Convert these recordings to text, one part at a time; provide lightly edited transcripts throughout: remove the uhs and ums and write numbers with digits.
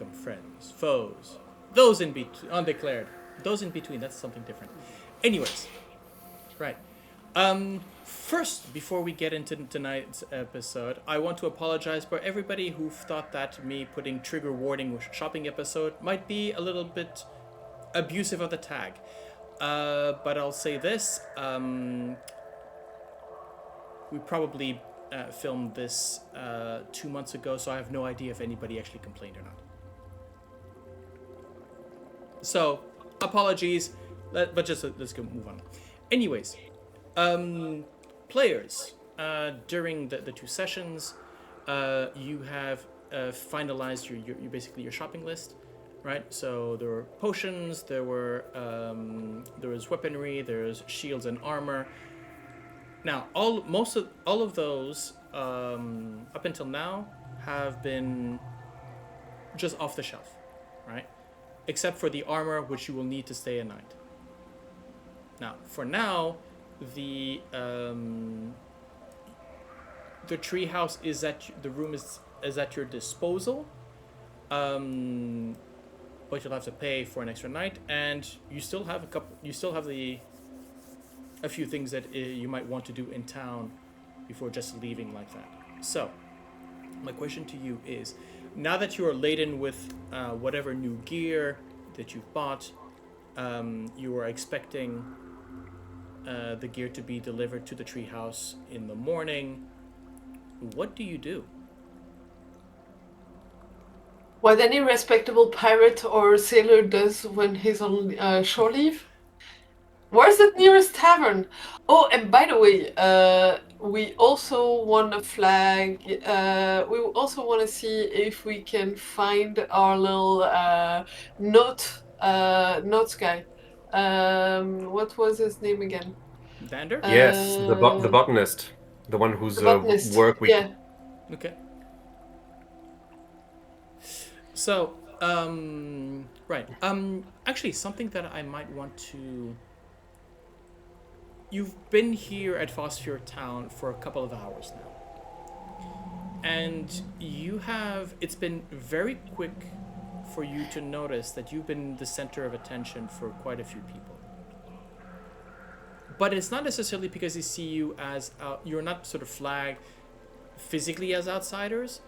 become friends, foes, those in between, undeclared, those in between. That's something different. Anyways, right. First, before we get into tonight's episode, I want to apologize for everybody who thought that me putting trigger warning shopping episode might be a little bit abusive of the tag. But I'll say this: we probably filmed this 2 months ago, so I have no idea if anybody actually complained or not. So, apologies, but just let's go move on. Anyways, players, during the 2 sessions, you have finalized your basically your shopping list, right? So there were potions, there was weaponry, there's shields and armor. Now, all of those up until now have been just off the shelf, right? Except for the armor, which you will need to stay a night. Now, for now, the treehouse is the room is at your disposal, but you'll have to pay for an extra night, and you still have a few things that you might want to do in town before just leaving like that. So, my question to you is, now that you are laden with whatever new gear that you've bought, you are expecting the gear to be delivered to the treehouse in the morning. What do you do? What any respectable pirate or sailor does when he's on shore leave? Where's the nearest tavern? Oh, and by the way, we also want to flag. We also want to see if we can find our little notes guy. What was his name again? Vander? Yes, the botanist, the one whose work we. Yeah. Okay. So, right. Actually, something that I might want to. You've been here at Phosphor Town for a couple of hours now. And it's been very quick for you to notice that you've been the center of attention for quite a few people. But it's not necessarily because they see you as, you're not sort of flagged physically as outsiders.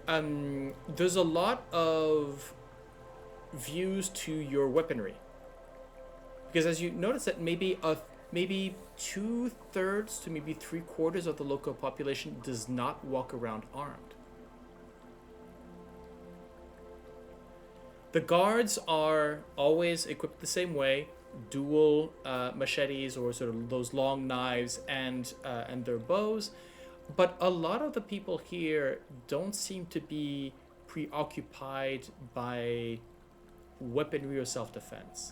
There's a lot of views to your weaponry. Because as you notice that maybe 2/3 to maybe 3/4 of the local population does not walk around armed. The guards are always equipped the same way, dual machetes or sort of those long knives and their bows, but a lot of the people here don't seem to be preoccupied by weaponry or self-defense.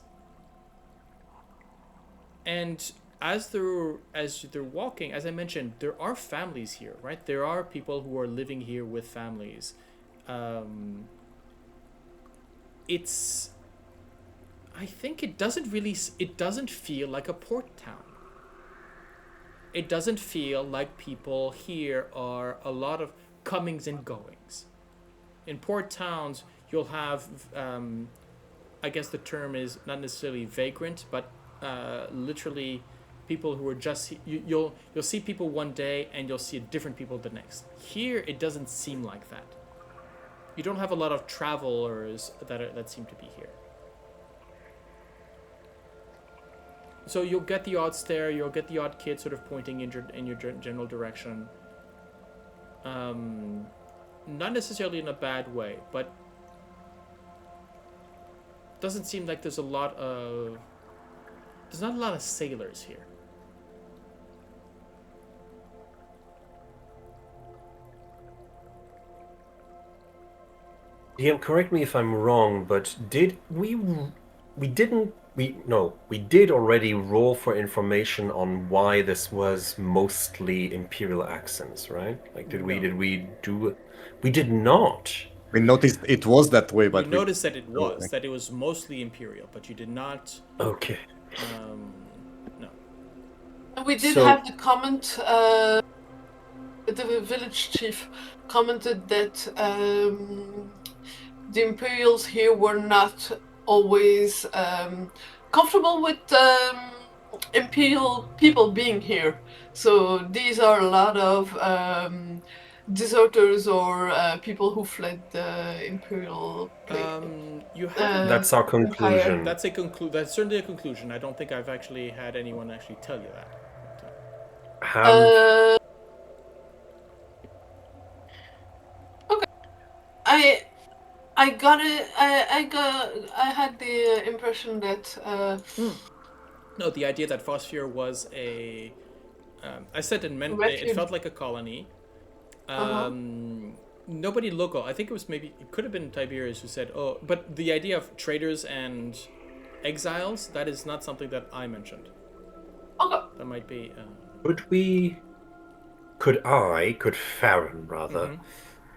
And as they're walking, as I mentioned, there are families here, right? There are people who are living here with families. I think it doesn't feel like a port town. It doesn't feel like people here are a lot of comings and goings. In port towns, you'll have, I guess the term is not necessarily vagrant, but literally people who are just, you'll see people one day and you'll see different people the next. Here, it doesn't seem like that. You don't have a lot of travelers that seem to be here. So you'll get the odd stare, you'll get the odd kid sort of pointing in your general direction. Not necessarily in a bad way, but doesn't seem like there's not a lot of sailors here. DM, correct me if I'm wrong, but did we did already roll for information on why this was mostly Imperial accents, right? Like, did we do it? We did not. We noticed it was that way, but we noticed that it was mostly Imperial, but you did not. Okay. No. We did have the comment. The village chief commented that the Imperials here were not always comfortable with Imperial people being here. So these are a lot of deserters or people who fled the Imperial You haven't. That's our Empire. conclusion. That's certainly a conclusion. I don't think I've actually had anyone actually tell you that. Have Uh, okay, I got it. I had the impression that No, the idea that Phosphor was a. I said it refuge. felt like a colony. Uh-huh. Nobody local. I think it could have been Tiberius who said, "Oh," but the idea of traders and exiles, that is not something that I mentioned. Okay. That might be. could Farron rather,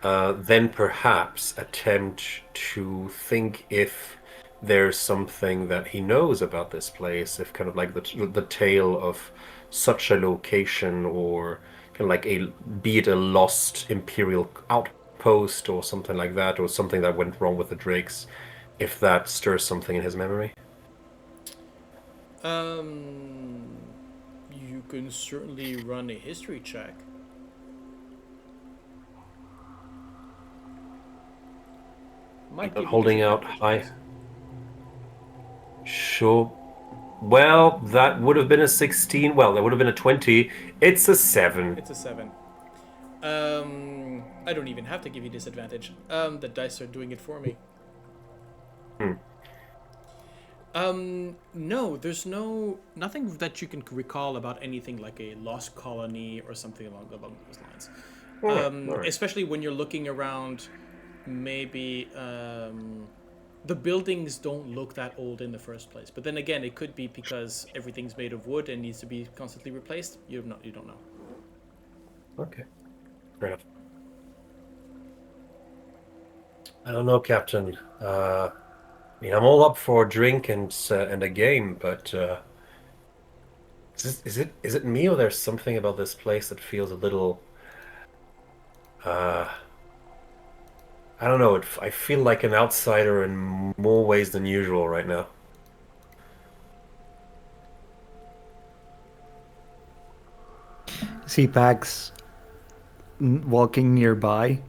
then perhaps attempt to think if there's something that he knows about this place, if kind of like the tale of such a location, or kind of like be it a lost imperial outpost or something like that, or something that went wrong with the Drakes, if that stirs something in his memory. You can certainly run a history check. Might give you Holding out disadvantage, high. Sure. Well, that would have been a 16. Well, that would have been a 20. It's a 7. It's a 7. I don't even have to give you disadvantage. The dice are doing it for me. No, there's nothing that you can recall about anything like a lost colony or something along those lines. All right. Especially when you're looking around, maybe the buildings don't look that old in the first place. But then again, it could be because everything's made of wood and needs to be constantly replaced. You don't know. Okay. Fair enough. I don't know, Captain. I mean, I'm all up for a drink and a game, but is it me, or there's something about this place that feels a little I don't know. I feel like an outsider in more ways than usual right now. See Pax walking nearby,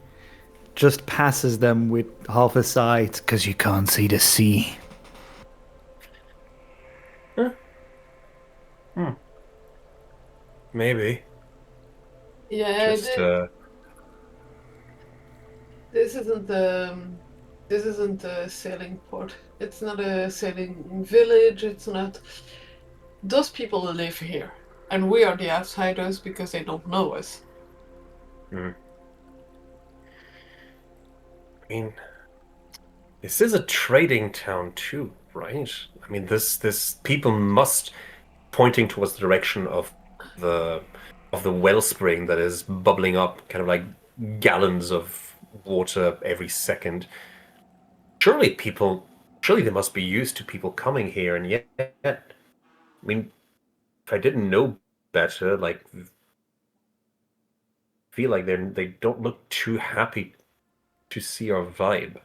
just passes them with half a sight because you can't see the sea. Maybe. Yeah, Just this isn't a sailing port. It's not a sailing village. It's not. Those people live here, and we are the outsiders because they don't know us. I mean, this is a trading town too, right? I mean, this people must pointing towards the direction of the wellspring that is bubbling up, kind of like gallons of water every second. Surely they must be used to people coming here, and yet, I mean, if I didn't know better, like, feel like they don't look too happy to see our vibe.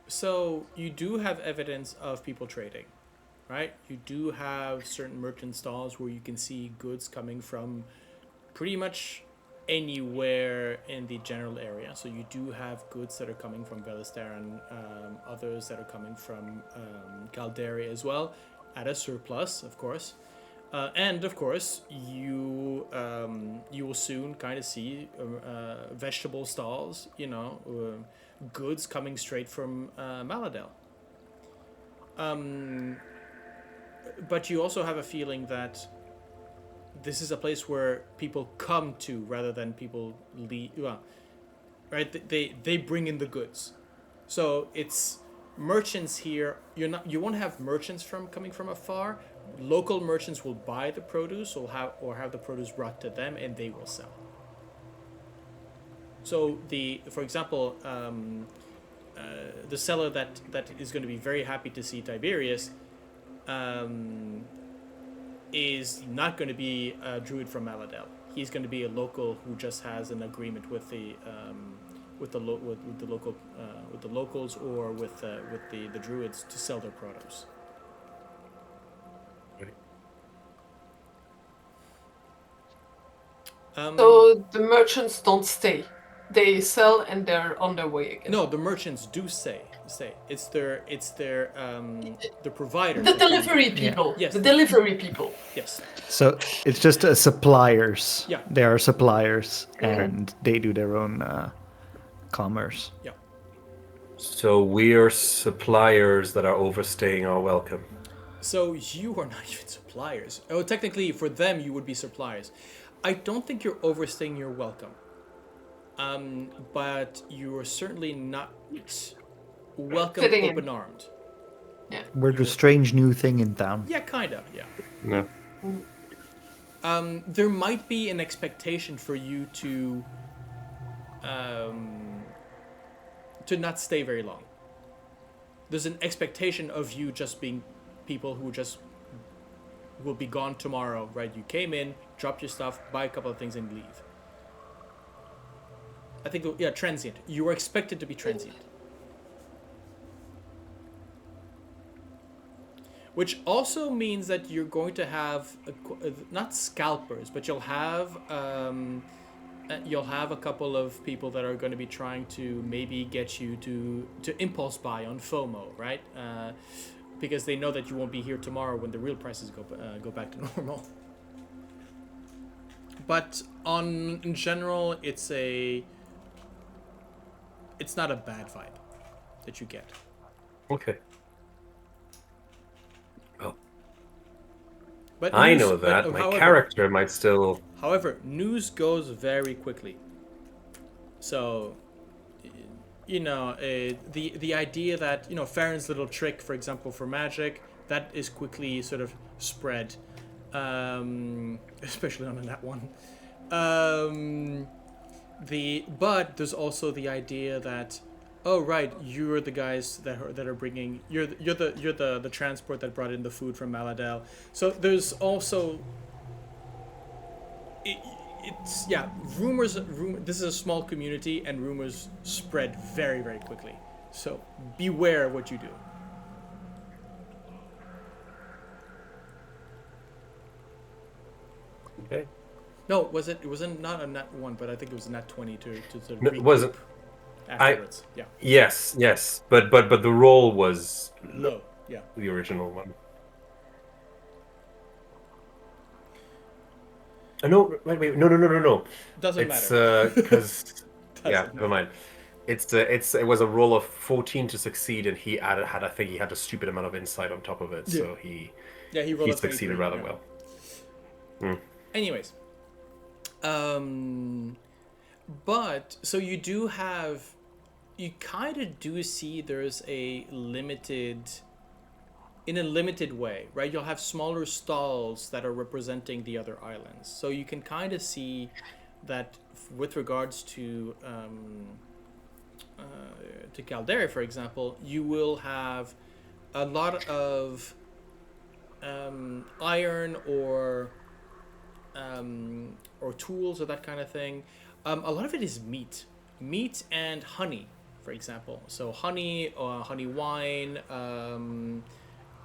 So you do have evidence of people trading, right? You do have certain merchant stalls where you can see goods coming from pretty much anywhere in the general area. So you do have goods that are coming from Velistar and others that are coming from Caldaria as well, at a surplus, of course. And of course, you will soon kind of see vegetable stalls, goods coming straight from Maladel. But you also have a feeling that this is a place where people come to rather than people leave. Well, right? They bring in the goods, so it's merchants here. You won't have merchants coming from afar. Local merchants will buy the produce or have the produce brought to them, and they will sell. So for example, the seller that is going to be very happy to see Tiberius is not going to be a druid from Maladel. He's going to be a local who just has an agreement with the with the with the locals or with the druids to sell their produce. So the merchants don't stay; they sell and they're on their way again. No, the merchants do stay. It's their the providers. The that come- delivery people. Yes. The delivery people. Yes. So it's just suppliers. Yeah. They are suppliers, and they do their own commerce. Yeah. So we're suppliers that are overstaying our welcome. So you are not even suppliers. Oh, technically, for them, you would be suppliers. I don't think you're overstaying your welcome. But you are certainly not welcome Fitting in. open-armed. We're the strange new thing in town. Yeah, kinda. Yeah. No. There might be an expectation for you to not stay very long. There's an expectation of you just being people who just will be gone tomorrow, right? You came in, dropped your stuff, buy a couple of things, and leave. I think, yeah, transient. You are expected to be transient. Which also means that you're going to have, not scalpers, but you'll have a couple of people that are going to be trying to maybe get you to impulse buy on FOMO, right? Because they know that you won't be here tomorrow when the real prices go back to normal. But in general, it's not a bad vibe that you get. Okay. Well, But I news- know that. but, My however- character might still... However, news goes very quickly. So, you know, the idea that, you know, Farron's little trick, for example, for magic, that is quickly sort of spread, especially on a nat one. But there's also the idea that, oh right, you're the guys that are bringing you're the transport that brought in the food from Maladel. So there's also it's yeah, rumors. This is a small community, and rumors spread very, very quickly. So beware of what you do. Okay. No, it wasn't not a nat 1, but I think it was a nat 20 to sort of No, regroup it wasn't. afterwards. Yeah, Yes. But the roll was low. Yeah. the original one. No, wait. No. Doesn't It's matter. because yeah, Doesn't never mind. It was a roll of 14 to succeed, and he had I think he had a stupid amount of insight on top of it, so he rolled a succeeded 23, rather yeah. well. Anyways, but so you kind of do see there's a limited way, right? You'll have smaller stalls that are representing the other islands, so you can kind of see that with regards to Caldera, for example, you will have a lot of iron or tools or that kind of thing. A lot of it is meat and honey, for example. So honey or honey wine,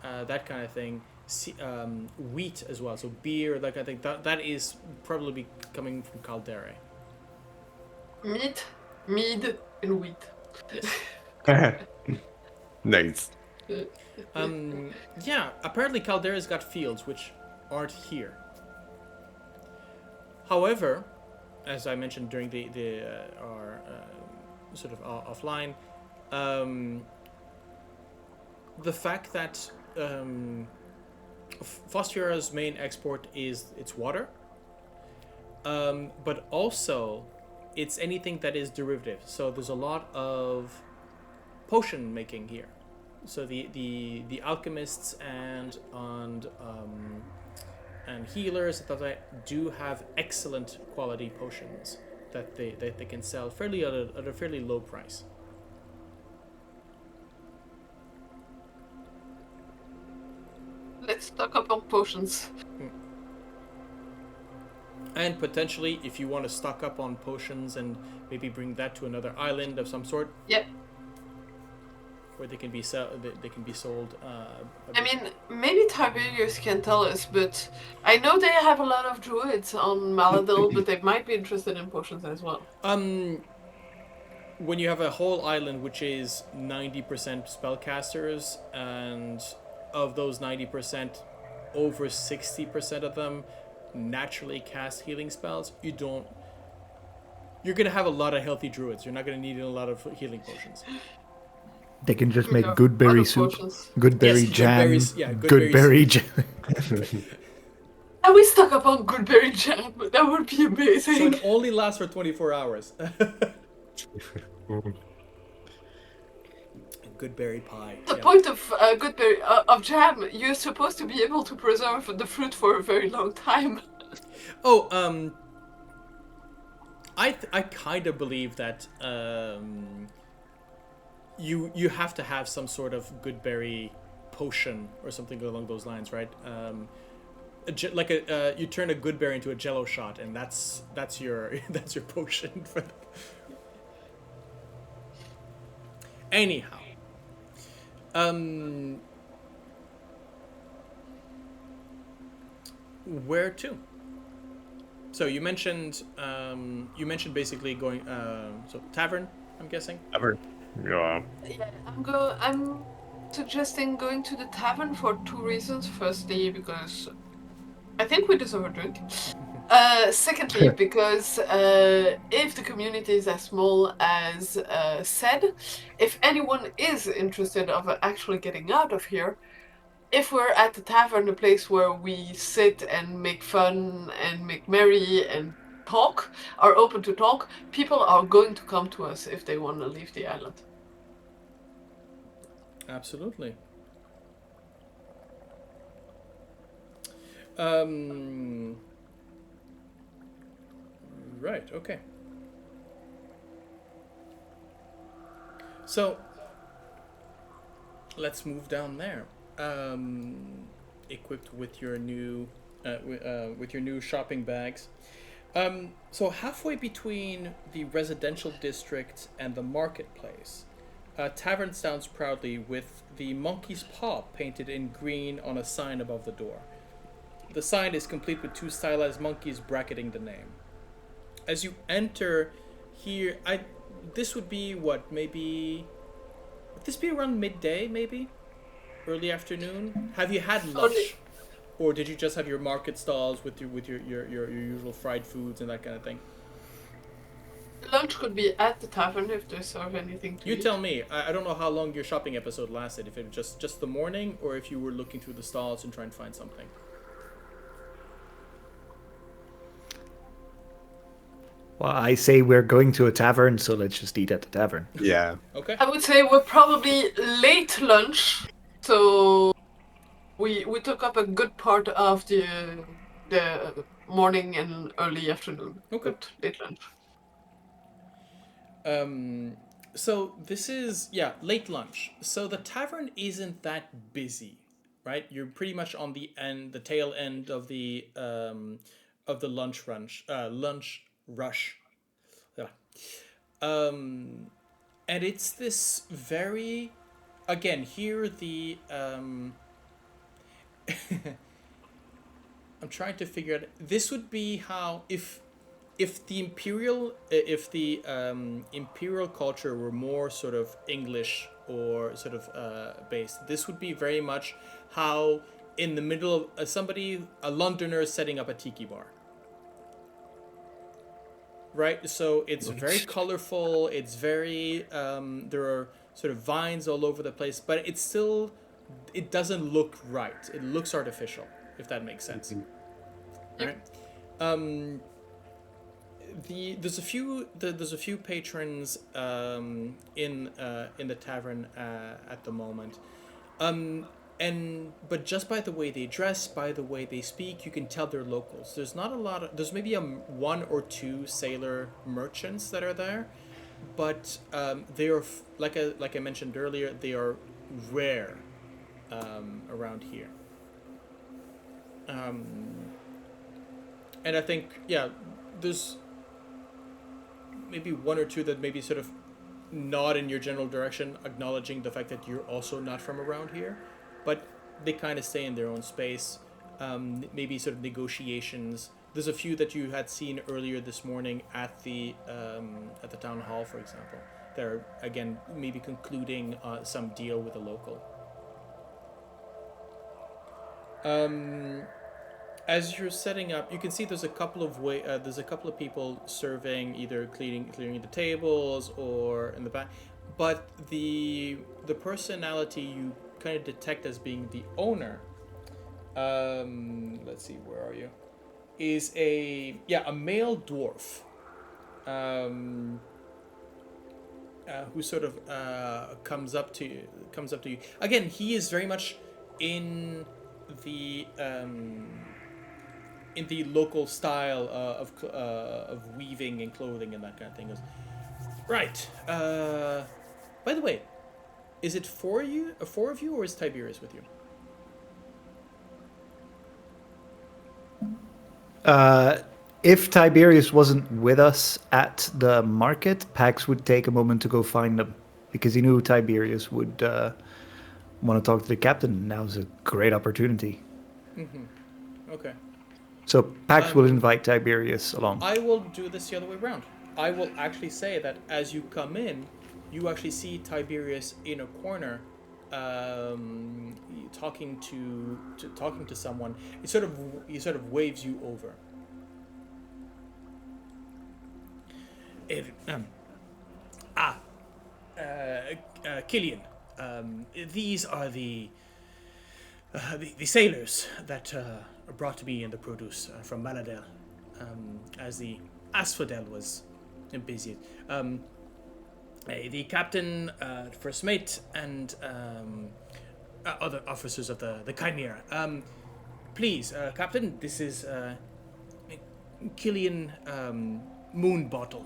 that kind of thing. Wheat as well. So beer, that kind of thing. That is probably coming from Caldera. Meat, mead, and wheat. Nice. Yeah, apparently Caldera's got fields which aren't here. However, as I mentioned during our sort of offline, the fact that Fostera's main export is its water, but also it's anything that is derivative. So there's a lot of potion making here. So the alchemists and healers that do have excellent quality potions that they can sell fairly at a fairly low price. Let's stock up on potions. And potentially, if you want to stock up on potions and maybe bring that to another island of some sort, Yep. where they can be sold. I mean, maybe Tiberius can tell us, but I know they have a lot of druids on Maladil, but they might be interested in potions as well. When you have a whole island which is 90% spellcasters, and of those 90%, over 60% of them naturally cast healing spells, you're gonna have a lot of healthy druids. You're not gonna need a lot of healing potions. They can just We make have good berry other soup, potions. good berry Yes, good jam, berries- yeah, good good berry jam. And we stock up on good berry jam. That would be So amazing. it only lasts for 24 hours. Good berry pie. The yeah. point of good berry of jam, you're supposed to be able to preserve the fruit for a very long time. Oh, I kind of believe that you have to have some sort of good berry potion or something along those lines, right? You turn a good berry into a Jello shot, and that's your that's your potion for. Anyhow, where to? So you mentioned basically going so tavern, I'm guessing. Ever. Yeah. Yeah, I'm suggesting going to the tavern for two reasons. Firstly, because I think we deserve a drink. Secondly, because if the community is as small as said, if anyone is interested of actually getting out of here, if we're at the tavern, a place where we sit and make fun and make merry and talk, are open to talk, people are going to come to us if they want to leave the island. Absolutely. Right, okay. So let's move down there. Equipped with your new shopping bags. So halfway between the residential district and the marketplace, tavern stands proudly with the monkey's paw painted in green on a sign above the door. The sign is complete with two stylized monkeys bracketing the name. As you enter here, this would be what, maybe... Would this be around midday, maybe? Early afternoon? Have you had lunch? Or did you just have your market stalls with your usual fried foods and that kind of thing? Lunch could be at the tavern if they serve anything to You eat. tell me. I don't know how long your shopping episode lasted. If it was just the morning, or if you were looking through the stalls and trying to find something. Well, I say we're going to a tavern, so let's just eat at the tavern. Yeah. Okay. I would say we're probably late lunch, so we took up a good part of the morning and early afternoon. Okay. But late lunch. So this is late lunch. So the tavern isn't that busy, right? You're pretty much on the tail end of the lunch rush. Yeah. And it's this very, again, here the I'm trying to figure out. This would be how if the imperial culture were more sort of English or sort of based. This would be very much how in the middle of a Londoner setting up a tiki bar. Right, so it's very colorful. It's very there are sort of vines all over the place, but it doesn't look right. It looks artificial, if that makes sense. Right. There's a few patrons in the tavern at the moment, but just by the way they dress, by the way they speak, you can tell they're locals. There's not a lot of, there's maybe one or two sailor merchants that are there, but they are like I mentioned earlier, they are rare around here. And I think, yeah, there's maybe one or two that maybe sort of nod in your general direction, acknowledging the fact that you're also not from around here, but they kind of stay in their own space. Maybe sort of negotiations. There's a few that you had seen earlier this morning at the town hall, for example. They're again maybe concluding some deal with a local. As you're setting up, you can see there's a couple of people serving, either clearing the tables or in the back. But the personality you kind of detect as being the owner, let's see, where are you? Is a male dwarf, who sort of comes up to you. Again, he is very much in the local style of weaving and clothing and that kind of thing. Goes, right. By the way, is it four of you, or is Tiberius with you? If Tiberius wasn't with us at the market, Pax would take a moment to go find him, because he knew Tiberius would want to talk to the captain. Now's a great opportunity. Okay. So Pax will invite Tiberius along. I will do this the other way around. I will actually say that as you come in, you actually see Tiberius in a corner, talking to someone. He sort of waves you over. Killian, these are the sailors that brought to me in the produce from Maladel, as the Asphodel was busy. The captain, first mate, and other officers of the Chimera. Please, Captain, this is Killian Moonbottle.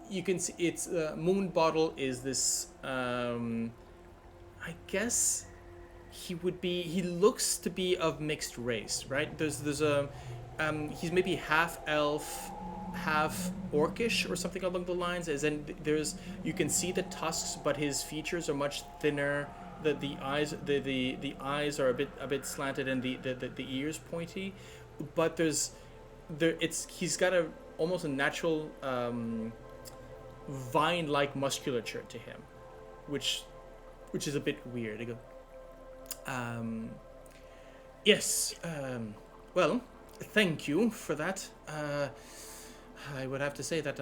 You can see it's Moonbottle is this. I guess he looks to be of mixed race, right? There's a he's maybe half elf, half orcish or something along the lines. As in, you can see the tusks, but his features are much thinner. The eyes are a bit slanted, and the ears pointy. But he's got almost a natural vine-like musculature to him, which is a bit weird. I go, yes. Well, thank you for that. I would have to say that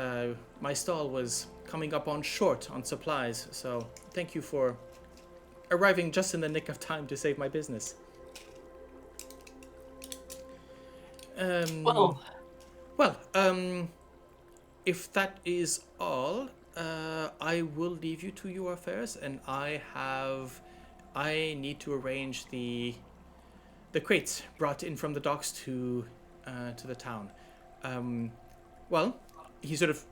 my stall was coming up on short on supplies, so thank you for arriving just in the nick of time to save my business. If that is all, I will leave you to your affairs, and I need to arrange the crates brought in from the docks to the town. Well, he sort of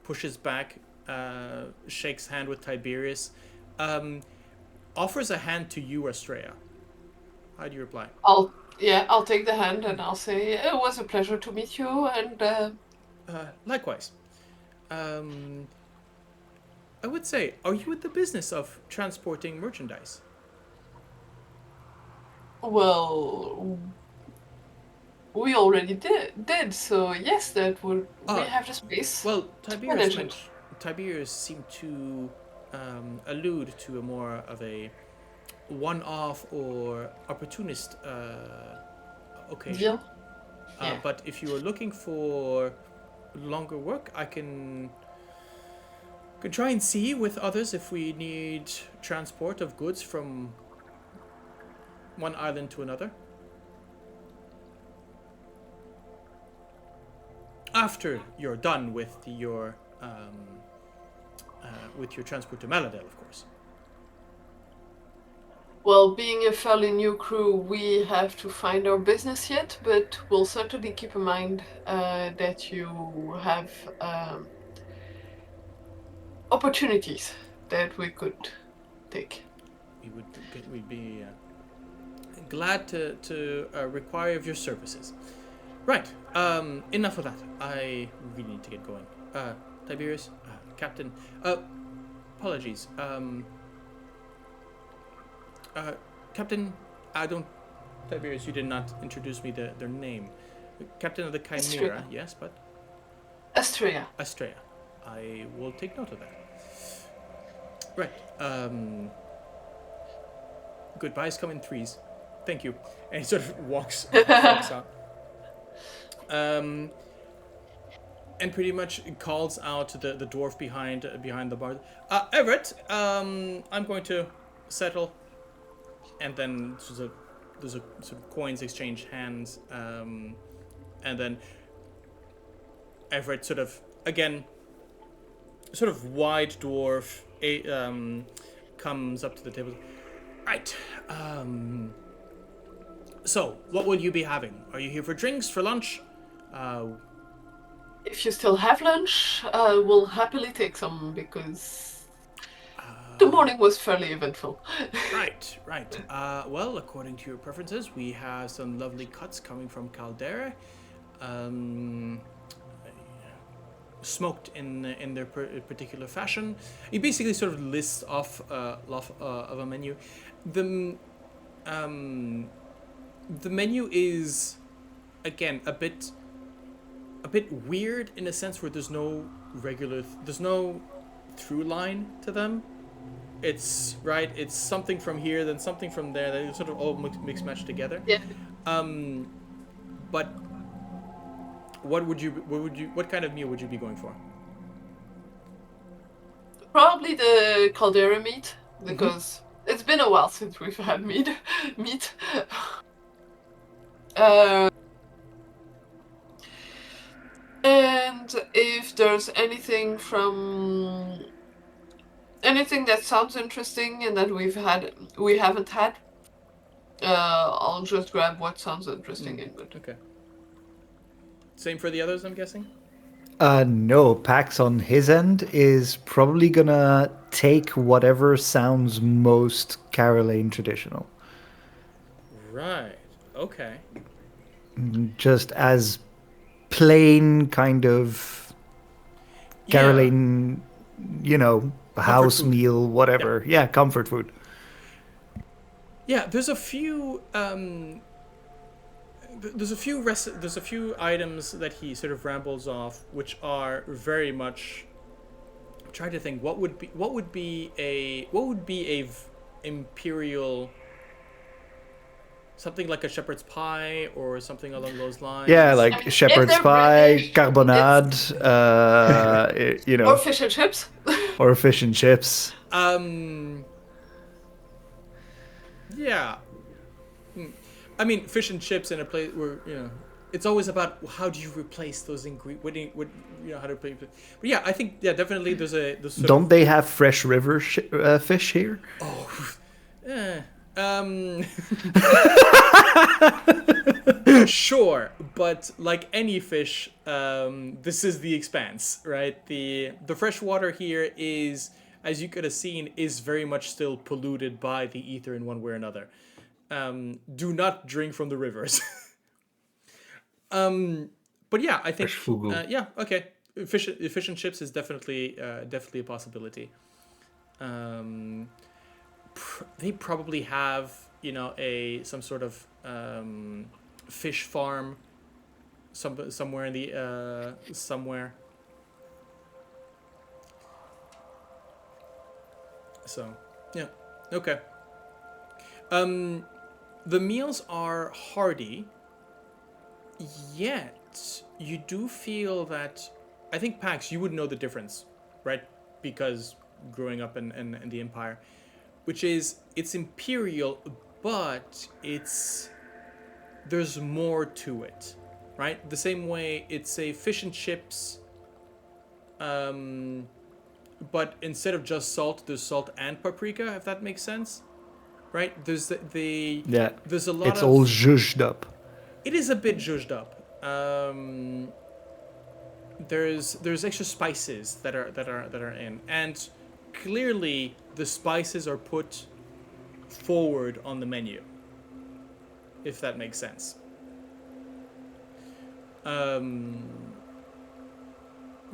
pushes back, shakes hand with Tiberius, offers a hand to you, Astrea. How do you reply? I'll take the hand and I'll say it was a pleasure to meet you, and likewise. I would say, are you in the business of transporting merchandise? Well, we already did, so yes, that would we have the space. Well, Tiberius seemed to allude to a more of a one-off or opportunist occasion. Yeah. But if you are looking for longer work, I can try and see with others if we need transport of goods from one island to another. After you're done with your transport to Maladel, of course. Well, being a fairly new crew, we have to find our business yet, but we'll certainly keep in mind that you have opportunities that we could take. We'd be glad to require of your services. Right. Enough of that. I really need to get going. Tiberius, Captain. Apologies. Captain, I don't. Tiberius, you did not introduce me to their name. Captain of the Chimera, Astrea. yes, but Astrea. Astrea. I will take note of that. Right. Goodbyes come in threes. Thank you. And he sort of walks out. And pretty much calls out to the dwarf behind the bar. Everett, I'm going to settle. And then there's a sort of coins exchange hands. And then Everett sort of again, sort of wide dwarf, comes up to the table. Right. So, what will you be having? Are you here for drinks, for lunch? If you still have lunch, we'll happily take some because the morning was fairly eventful. Right. Well, according to your preferences, we have some lovely cuts coming from Caldera. Smoked in their particular fashion. He basically sort of lists off of a menu. The menu is again a bit weird in a sense where there's no through line to them. It's something from here, then something from there. They sort of all mix match together. Yeah. But what kind of meal would you be going for? Probably the caldera meat because it's been a while since we've had meat. And if there's anything that sounds interesting and that we haven't had, I'll just grab what sounds interesting and good. Okay. Same for the others, I'm guessing? No, Pax on his end is probably gonna take whatever sounds most Caroline traditional. Right. Okay. Just as plain kind of Caroline, house food. meal, whatever. Yeah, comfort food. Yeah, there's a few there's a few items that he sort of rambles off, which are very much. I'm trying to think what would be a imperial, something like a shepherd's pie or something along those lines. Yeah, like I mean, shepherd's if they're pie, British, carbonade, or fish and chips. or fish and chips. Yeah. I mean, fish and chips in a place where it's always about how do you replace those ingredients. How to replace it. But yeah, I think definitely there's Don't they have fresh river fish here? Oh, sure, but like any fish, this is the expanse, right? The fresh water here is, as you could have seen, is very much still polluted by the ether in one way or another. Do not drink from the rivers. But yeah, I think okay. Fish and chips is definitely a possibility. They probably have some sort of fish farm somewhere in the somewhere. So yeah, okay. The meals are hearty, yet you do feel that, I think Pax, you would know the difference, right? Because growing up in the Empire, which is, it's imperial, but there's more to it, right? The same way it's a fish and chips, but instead of just salt, there's salt and paprika, if that makes sense. Right? There's there's a lot it's all zhuzhed up. It is a bit zhuzhed up. There's extra spices that are in, and clearly the spices are put forward on the menu, if that makes sense.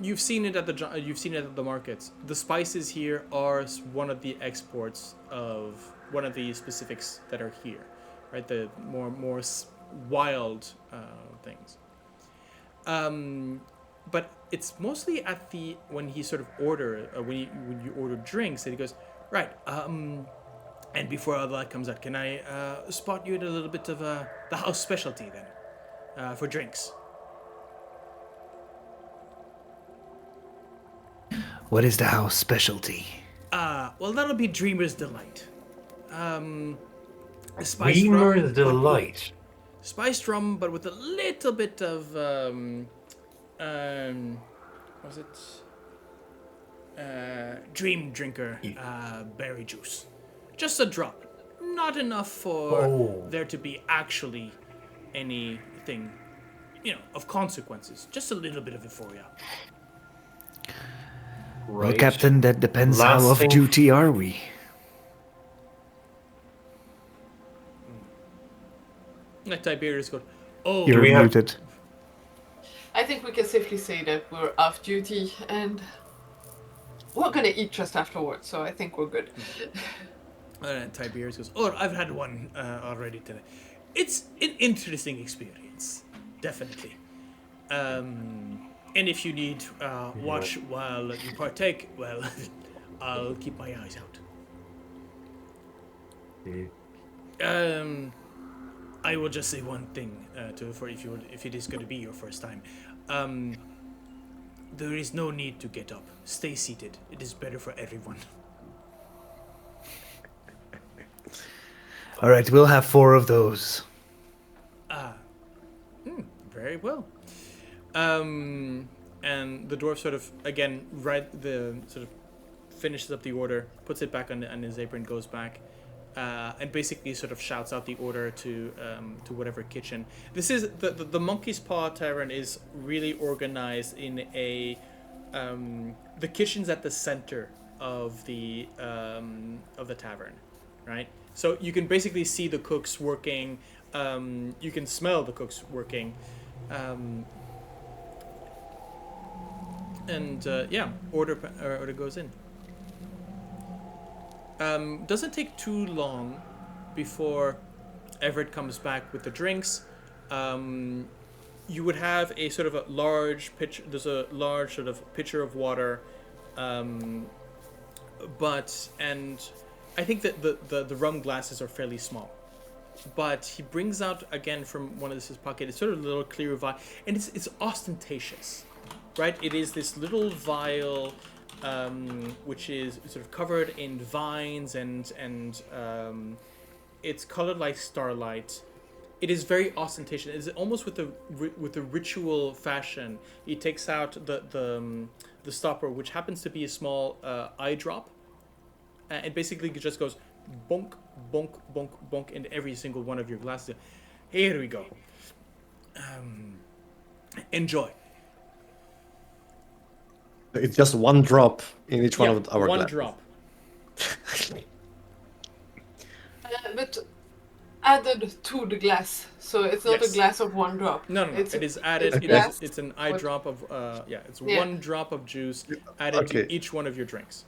You've seen it at the markets. The spices here are one of the exports of one of the specifics that are here, right? The more wild things. But it's mostly at the when he sort of when you order drinks that he goes right. And before all that comes out, can I spot you at a little bit of the house specialty then for drinks? What is the house specialty? Well, that'll be Dreamer's Delight. A spiced Dreamer's rum, Delight. Spiced rum, but with a little bit of was it? Dream Drinker berry juice. Just a drop. Not enough for there to be actually anything, of consequences. Just a little bit of it for you. Right. Well, Captain, that depends how off Lasting- duty are we. Like Tiberius goes, oh, You're we have- muted. I think we can safely say that we're off duty and we're gonna eat just afterwards, so I think we're good. And Tiberius goes, oh, I've had one already today. It's an interesting experience, definitely. And if you need watch while you partake, well, I'll keep my eyes out. I will just say one thing for if it is going to be your first time. There is no need to get up. Stay seated. It is better for everyone. All right, we'll have 4 of those. Very well. And the dwarf sort of finishes up the order, puts it back on his apron, goes back, and basically sort of shouts out the order to whatever kitchen. This is the Monkey's Paw Tavern is really organized in a the kitchen's at the center of the tavern, right? So you can basically see the cooks working. You can smell the cooks working. Order goes in. Doesn't take too long before Everett comes back with the drinks. You would have a sort of a large pitcher. There's a large sort of pitcher of water, and I think that the rum glasses are fairly small. But he brings out again from one of his pocket. It's sort of a little clear vial, and it's ostentatious, right? It is this little vial, which is sort of covered in vines and it's colored like starlight. It is very ostentatious. It's almost with the ritual fashion. He takes out the stopper, which happens to be a small eye drop, and basically just goes bonk, bonk, bonk, bonk into every single one of your glasses. Here we go. Enjoy. It's just one drop in each one of our one glasses. drop. But added to the glass, so it's not Yes. a glass of one drop. No. It is added. It's an eye drop of one drop of juice added to each one of your drinks.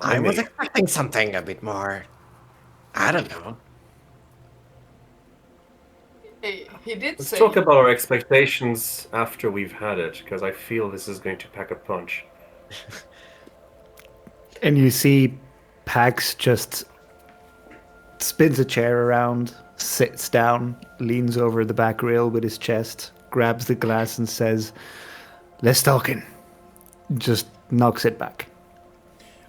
I was expecting something a bit more. I don't know. He did Let's say. talk about our expectations after we've had it, because I feel this is going to pack a punch. And you see Pax just spins a chair around, sits down, leans over the back rail with his chest, grabs the glass and says, "Let's talkin'." Just knocks it back.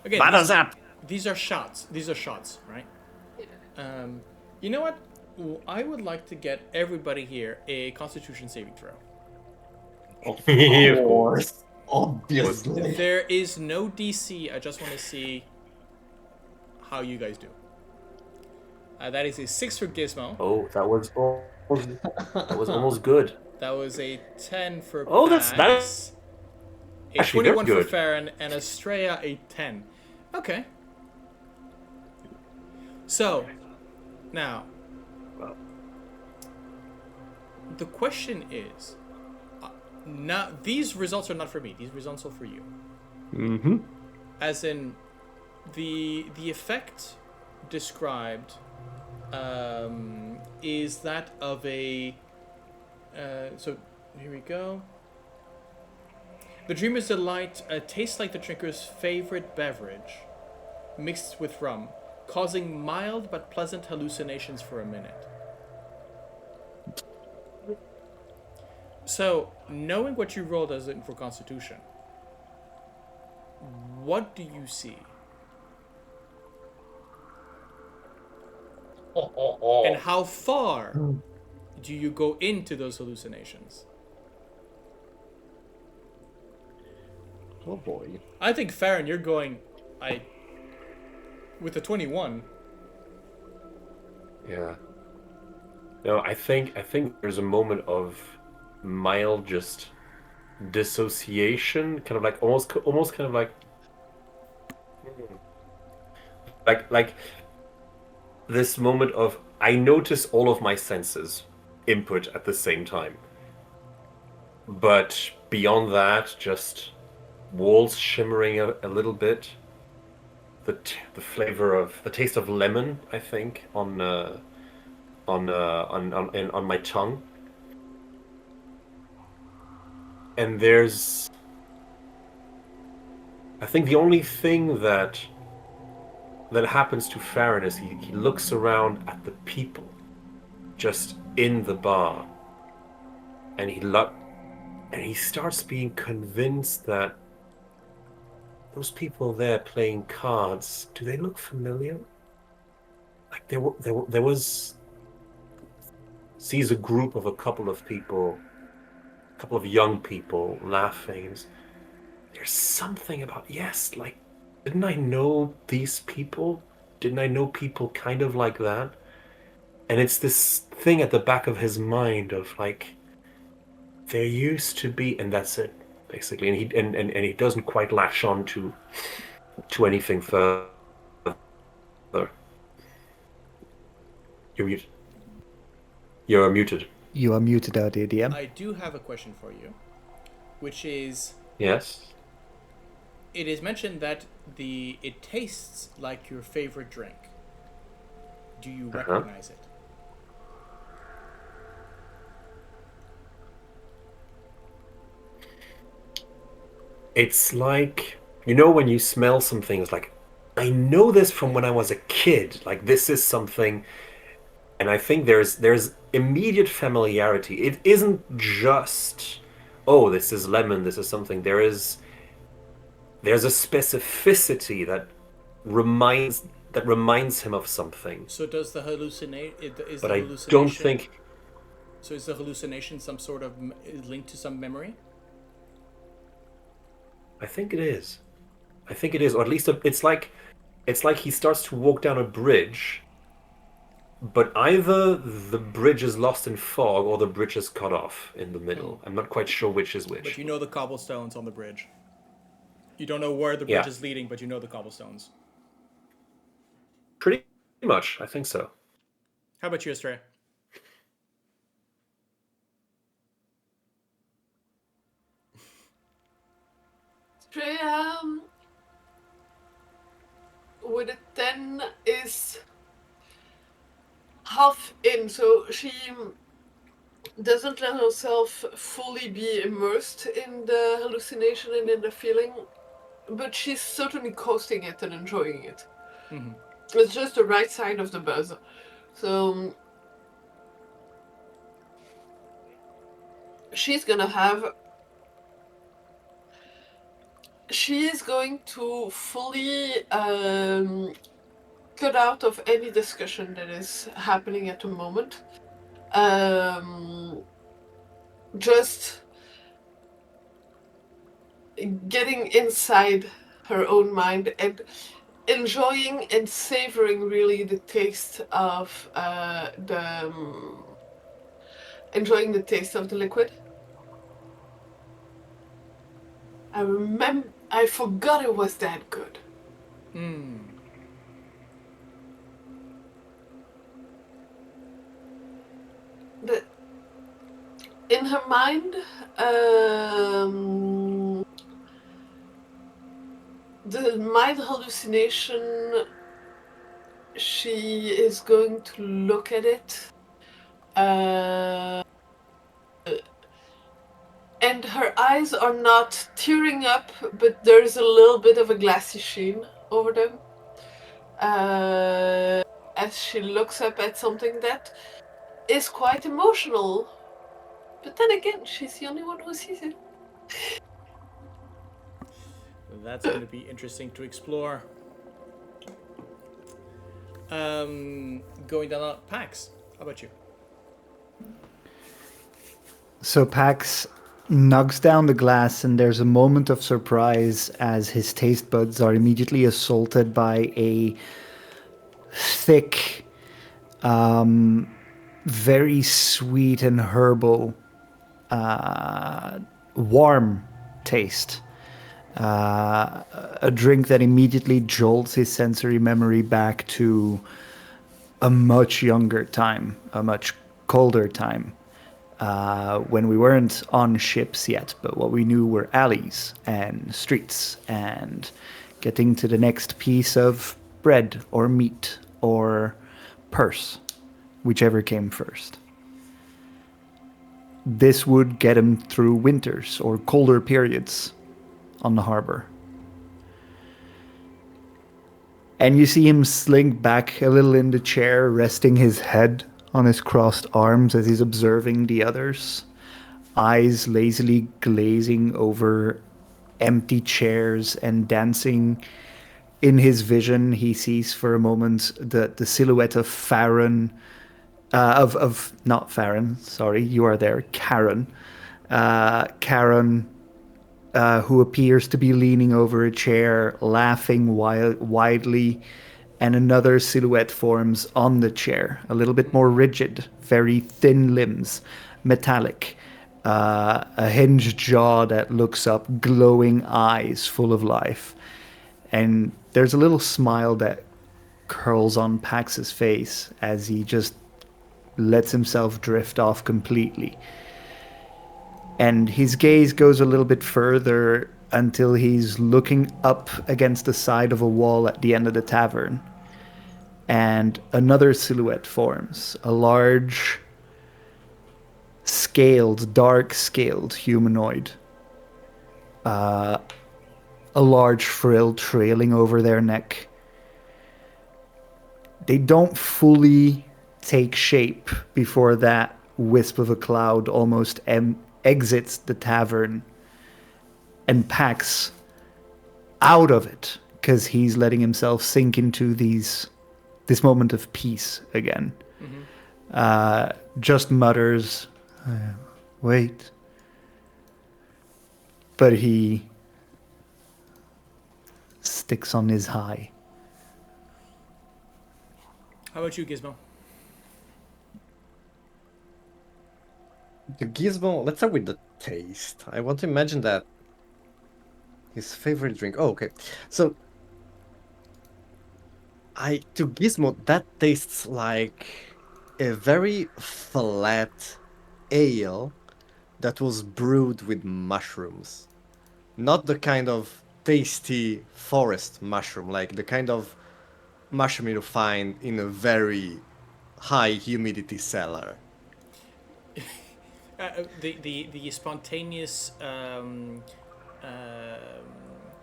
Again, Bottoms up! these are shots, right? You know what? I would like to get everybody here a Constitution saving throw. Of course. Obviously. There is no DC. I just want to see how you guys do. That is a 6 for Gizmo. Oh, that was almost good. That was a 10 for Oh, that's Pax. A actually very 21 for good. Farron, and Astrea a 10. Okay. So, now, the question is, now these results are not for me. These results are for you. Mm-hmm. As in, the effect described is that of a. So here we go. The Dreamer's Delight tastes like the drinker's favorite beverage, mixed with rum, causing mild but pleasant hallucinations for a minute. So, knowing what you rolled as in for Constitution, what do you see? And how far do you go into those hallucinations? Oh boy. I think, Farron, you're going... with a 21. Yeah. No, I think there's a moment of mild just dissociation, kind of like almost kind of like this moment of I notice all of my senses input at the same time. But beyond that, just walls shimmering a little bit. The flavor of the taste of lemon, I think, on my tongue. And I think the only thing that happens to Farron is he looks around at the people just in the bar, and he starts being convinced that those people there playing cards, do they look familiar? Like there was sees a group of a couple of people, a couple of young people laughing. There's something about, yes, like, didn't I know these people? Didn't I know people kind of like that? And it's this thing at the back of his mind of like, there used to be, and that's it, basically. And he doesn't quite latch on to anything further. You're muted. You're muted. You are muted out, ADM. I do have a question for you, which is... Yes? It is mentioned that it tastes like your favorite drink. Do you recognize it? It's like, you know, when you smell something, it's like, I know this from when I was a kid. Like, this is something, and I think there's immediate familiarity. It isn't just, oh, this is lemon, this is something. There's a specificity that reminds him of something. So does the hallucinate? But I don't think. So is the hallucination some sort of linked to some memory? I think it is. Or at least it's like he starts to walk down a bridge, but either the bridge is lost in fog or the bridge is cut off in the middle. I'm not quite sure which is which. But you know the cobblestones on the bridge. You don't know where the bridge is leading, but you know the cobblestones. Pretty much, I think so. How about you, Astrea? Astrea, with a 10 is half in, so she doesn't let herself fully be immersed in the hallucination and in the feeling, but she's certainly coasting it and enjoying it. Mm-hmm. It's just the right side of the buzz. So she's going to fully cut out of any discussion that is happening at the moment. Just getting inside her own mind and enjoying and savoring really the taste of enjoying the taste of the liquid. I forgot it was that good. in her mind, the mild hallucination, she is going to look at it, and her eyes are not tearing up, but there's a little bit of a glassy sheen over them. As she looks up at something that is quite emotional. But then again, she's the only one who sees it. That's going to be interesting to explore. Going down Pax. How about you? So Pax knocks down the glass, and there's a moment of surprise as his taste buds are immediately assaulted by a thick, very sweet and herbal, warm taste. A drink that immediately jolts his sensory memory back to a much younger time, a much colder time, when we weren't on ships yet, but what we knew were alleys and streets and getting to the next piece of bread or meat or purse, whichever came first. This would get him through winters or colder periods on the harbor. And you see him slink back a little in the chair, resting his head on his crossed arms as he's observing the others, eyes lazily glazing over empty chairs and dancing. In his vision, he sees for a moment the silhouette of Farron, not Farron, sorry, you are there, Karen. Karen, who appears to be leaning over a chair, laughing widely, and another silhouette forms on the chair, a little bit more rigid, very thin limbs, metallic, a hinged jaw that looks up, glowing eyes full of life. And there's a little smile that curls on Pax's face as he just lets himself drift off completely. And his gaze goes a little bit further until he's looking up against the side of a wall at the end of the tavern. And another silhouette forms, a large, dark-scaled humanoid. A large frill trailing over their neck. They don't fully take shape before that wisp of a cloud almost exits the tavern and Pax out of it, because he's letting himself sink into this moment of peace again. Just mutters, wait. But he sticks on his high. How about you, Gizmo? The Gizmo, let's start with the taste. I want to imagine that his favorite drink. Oh, okay. So, to Gizmo, that tastes like a very flat ale that was brewed with mushrooms. Not the kind of tasty forest mushroom, like the kind of mushroom you find in a very high humidity cellar. The spontaneous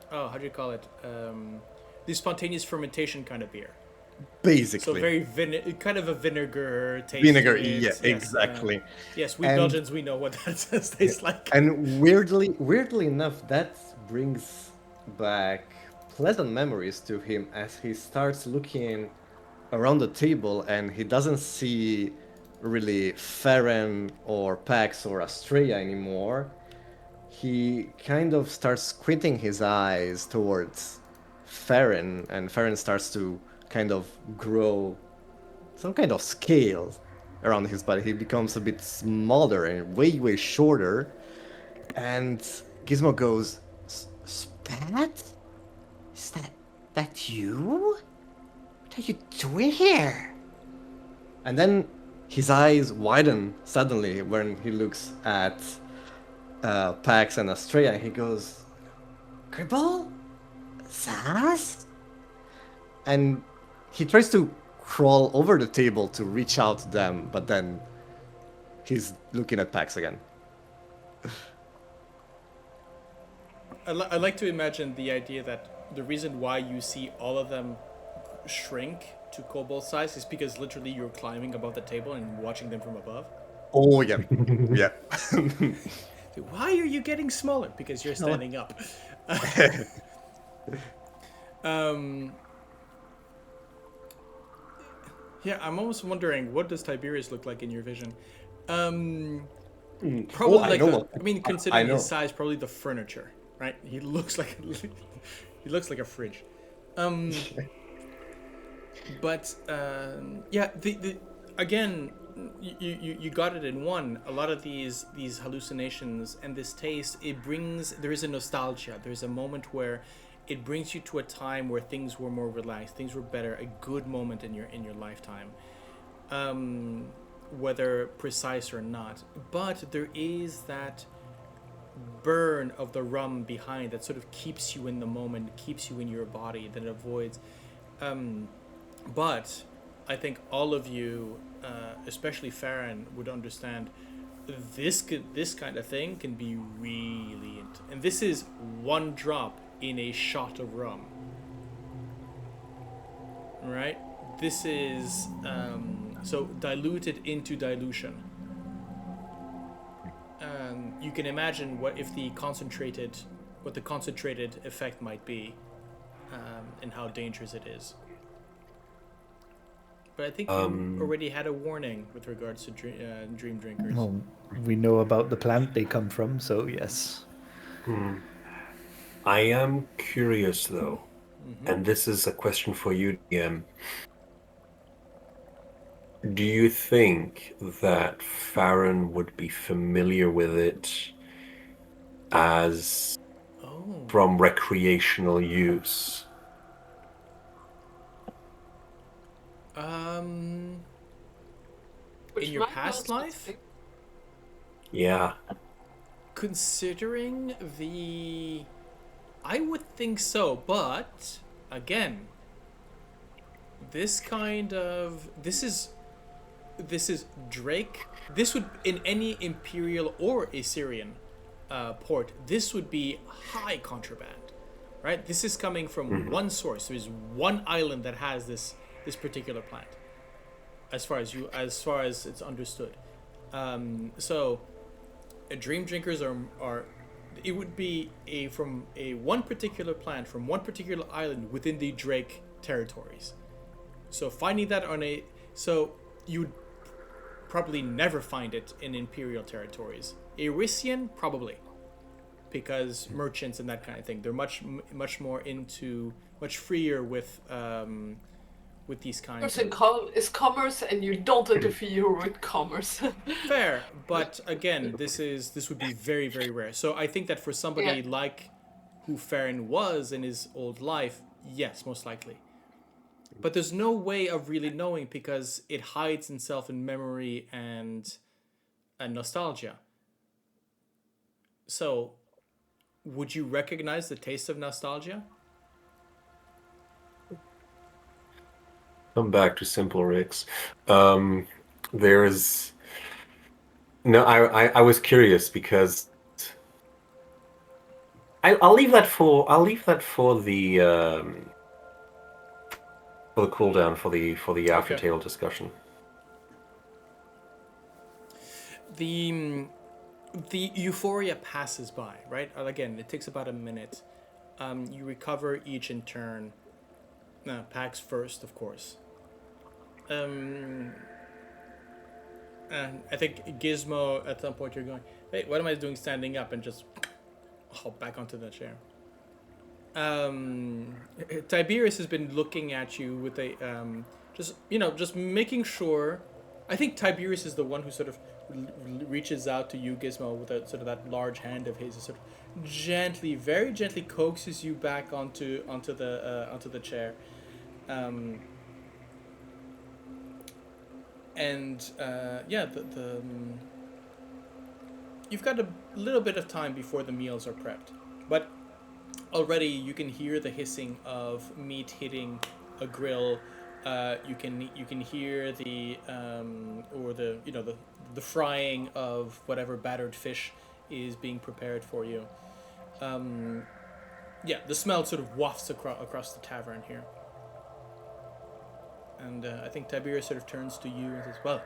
how do you call it? The spontaneous fermentation kind of beer. Basically. So very kind of a vinegar taste. Vinegar, to it. yeah, Yes, exactly. Yes, we Belgians, we know what that tastes like. And weirdly enough, that brings back pleasant memories to him as he starts looking around the table and he doesn't see really Farron or Pax or Astrea anymore. He kind of starts squinting his eyes towards Farron, and Farron starts to kind of grow some kind of scales around his body. He becomes a bit smaller and way shorter. And Gizmo goes, "Spat? Is that you? What are you doing here?" And then his eyes widen suddenly when he looks at Pax and Astrea, and he goes, "Cripple? Sass?" And he tries to crawl over the table to reach out to them, but then he's looking at Pax again. I like to imagine the idea that the reason why you see all of them shrink to kobold size is because literally you're climbing above the table and watching them from above. Oh, yeah. Yeah. Why are you getting smaller? Because you're standing up. Yeah, I'm almost wondering, what does Tiberius look like in your vision? Probably I like know. I mean, considering know. his size, probably the furniture, right? He looks like a fridge. But yeah, the again, you got it in one. A lot of these hallucinations and this taste, there is a nostalgia. There's a moment where it brings you to a time where things were more relaxed, things were better, a good moment in your lifetime, whether precise or not. But there is that burn of the rum behind that sort of keeps you in the moment, keeps you in your body, that avoids. But I think all of you, especially Farron, would understand this kind of thing can be really and this is one drop in a shot of rum, right? This is so diluted into dilution. You can imagine what the concentrated effect might be, and how dangerous it is. But I think you already had a warning with regards to dream drinkers. Well, we know about the plant they come from, so yes. I am curious though, and this is a question for you, DM. Do you think that Farron would be familiar with it as from recreational use? In your past life? Yeah. Considering I would think so, but again, this is Drake. This would, in any Imperial or Assyrian port, this would be high contraband, right? This is coming from one source. There's one island that has this particular plant, as far as it's understood. So, dream drinkers are. It would be from one particular plant from one particular island within the Drake territories. So finding that you'd probably never find it in Imperial territories. Erysian, probably, because merchants and that kind of thing. They're much freer with these kinds of... It's commerce, and you don't interfere with commerce. Fair, but again, this would be very, very rare. So I think that for somebody like who Farron was in his old life, yes, most likely. But there's no way of really knowing because it hides itself in memory and nostalgia. So, would you recognize the taste of nostalgia? Come back to simple Ricks. There's no. I was curious because I'll leave that for the cooldown for the after tale discussion. The euphoria passes by, right? Again, it takes about a minute. You recover each in turn. Pax first, of course. And I think Gizmo, at some point you're going, hey, what am I doing standing up, and just hop back onto the chair. Tiberius has been looking at you with a just making sure. I think Tiberius is the one who sort of reaches out to you, Gizmo, with a sort of that large hand of his, sort of gently, very gently coaxes you back onto the chair. And you've got a little bit of time before the meals are prepped, but already you can hear the hissing of meat hitting a grill. You can hear the the frying of whatever battered fish is being prepared for you. The smell sort of wafts across the tavern here. And I think Tiberius sort of turns to you and says, "Well,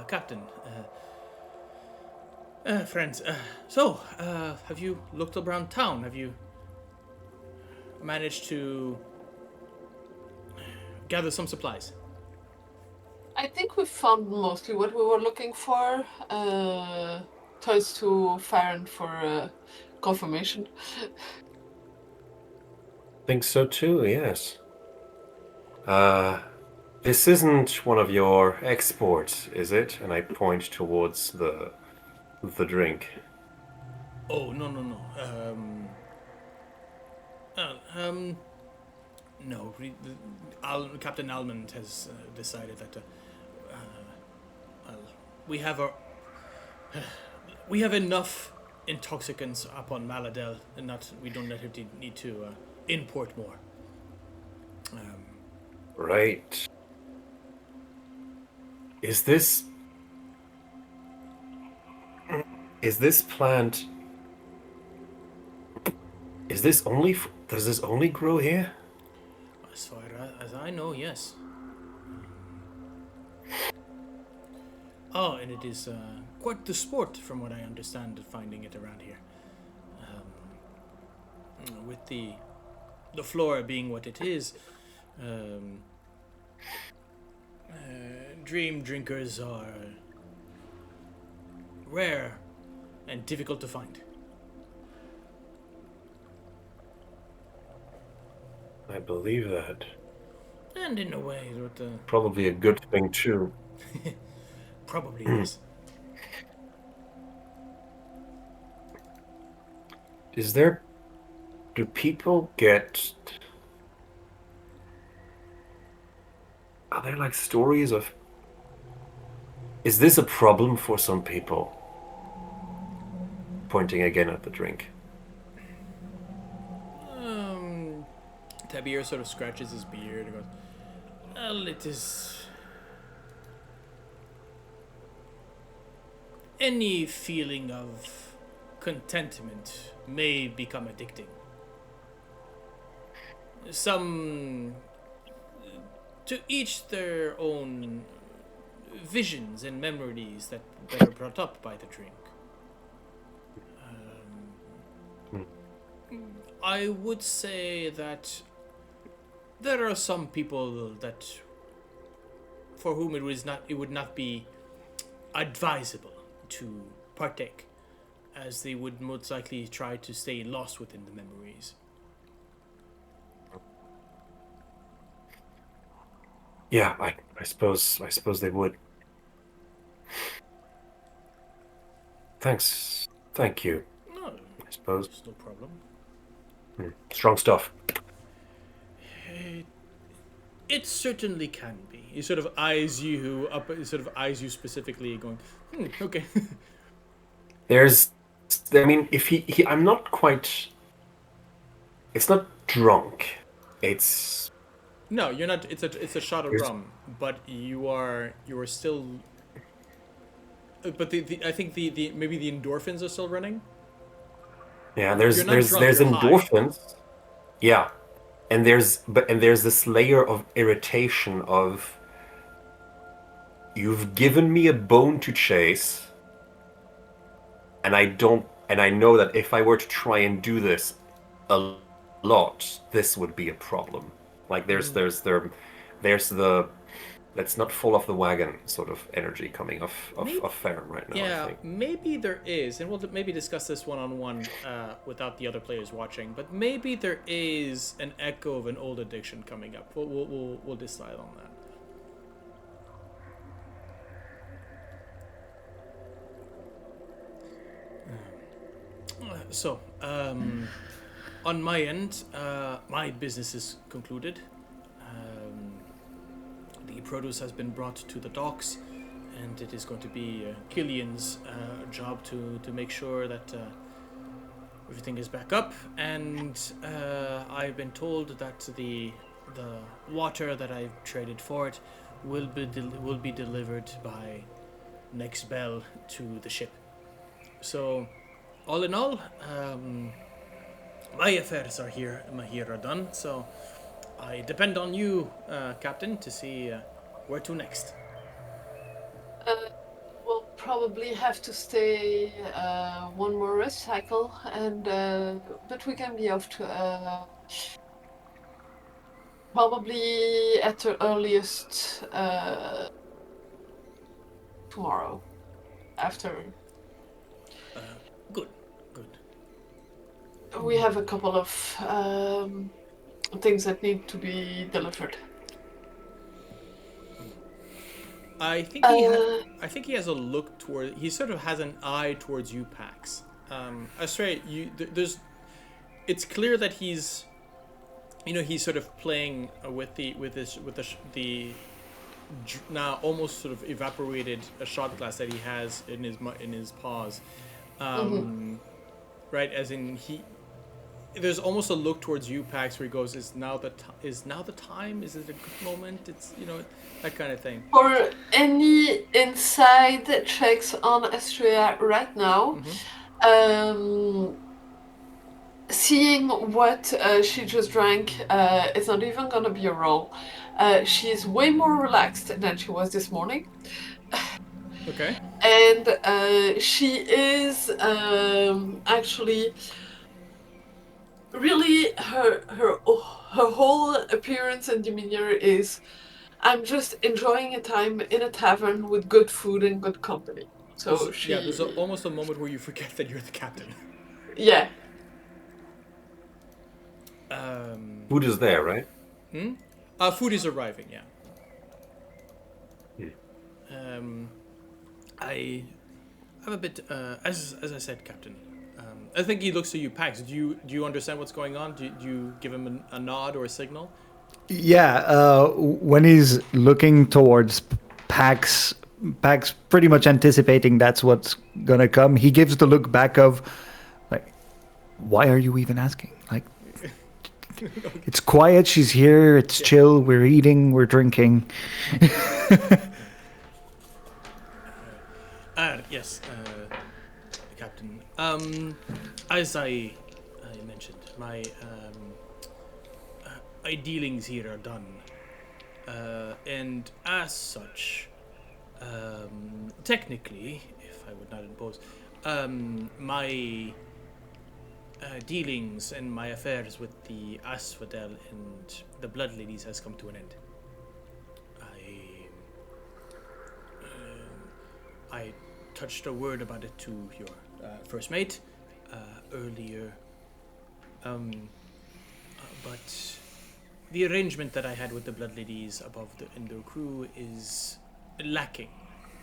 Captain, friends, have you looked around town? Have you managed to gather some supplies?" I think we found mostly what we were looking for. Toys to Farron for confirmation. Think so too, yes. This isn't one of your exports, is it? And I point towards the drink. Oh, no. No. Captain Almond has decided that we have enough intoxicants upon Maladel, and we don't need to import more. Right. Is this plant? Does this only grow here? As far as I know, yes. Oh, and it is quite the sport, from what I understand, finding it around here. With the flora being what it is, dream drinkers are rare and difficult to find. I believe that. And in a way, Probably a good thing too. probably is. Do people get... Are there like stories of... Is this a problem for some people? Pointing again at the drink. Tabir sort of scratches his beard and goes, "Well, it is... Any feeling of contentment may become addicting. Some... To each their own visions and memories that are brought up by the drink. I would say that there are some people that, for whom it would not be advisable to partake, as they would most likely try to stay lost within the memories." Yeah, I suppose they would. Thank you. No, I suppose. it's no problem. Strong stuff. It certainly can be. He sort of eyes you specifically, going, okay. If he I'm not quite... It's not drunk. It's... No, you're not. It's a shot of rum, but you are still. But I think the maybe the endorphins are still running. Yeah, there's You're not drunk, you're endorphins. High. Yeah. And there's this layer of irritation of, you've given me a bone to chase, and I know that if I were to try and do this a lot, this would be a problem. Like there's the let's not fall off the wagon sort of energy coming off Farron right now. Yeah, I think. Maybe there is, and we'll maybe discuss this one-on-one without the other players watching. But maybe there is an echo of an old addiction coming up. We'll decide on that. So, on my end, my business is concluded. The produce has been brought to the docks, and it is going to be Killian's job to make sure that everything is back up. And I've been told that the water that I've traded for it will be delivered by next bell to the ship. So, all in all, my affairs are done. So, I depend on you, Captain, to see where to next. We'll probably have to stay one more rest cycle, and but we can be off to probably at the earliest tomorrow after. Good. We have a couple of things that need to be delivered. I think he has a look toward. He sort of has an eye towards you, Pax. Astrea, there's. It's clear that he's sort of playing with the now almost sort of evaporated a shot glass that he has in his paws. Right, as in there's almost a look towards you, Pax, where he goes, is now the time? Is it a good moment? It's, that kind of thing. For any inside checks on Astrea right now, seeing what she just drank, it's not even gonna be a roll. She's way more relaxed than she was this morning. Okay. And she is actually really her whole appearance and demeanor is, I'm just enjoying a time in a tavern with good food and good company. So there's almost a moment where you forget that you're the captain. Yeah. Food is there, right? Food is arriving, yeah. I have a bit, as I said, Captain. I think he looks to you, Pax. Do you understand what's going on? Do you give him a nod or a signal? Yeah, when he's looking towards Pax pretty much anticipating that's what's gonna come. He gives the look back of, like, why are you even asking? Like, it's quiet, she's here, it's chill, we're eating, we're drinking. Yes, Captain. As I mentioned, my dealings here are done, and as such, technically, if I would not impose, my dealings and my affairs with the Asphodel and the Blood Ladies has come to an end. I touched a word about it to your first mate earlier, but the arrangement that I had with the Blood Ladies in their crew is lacking,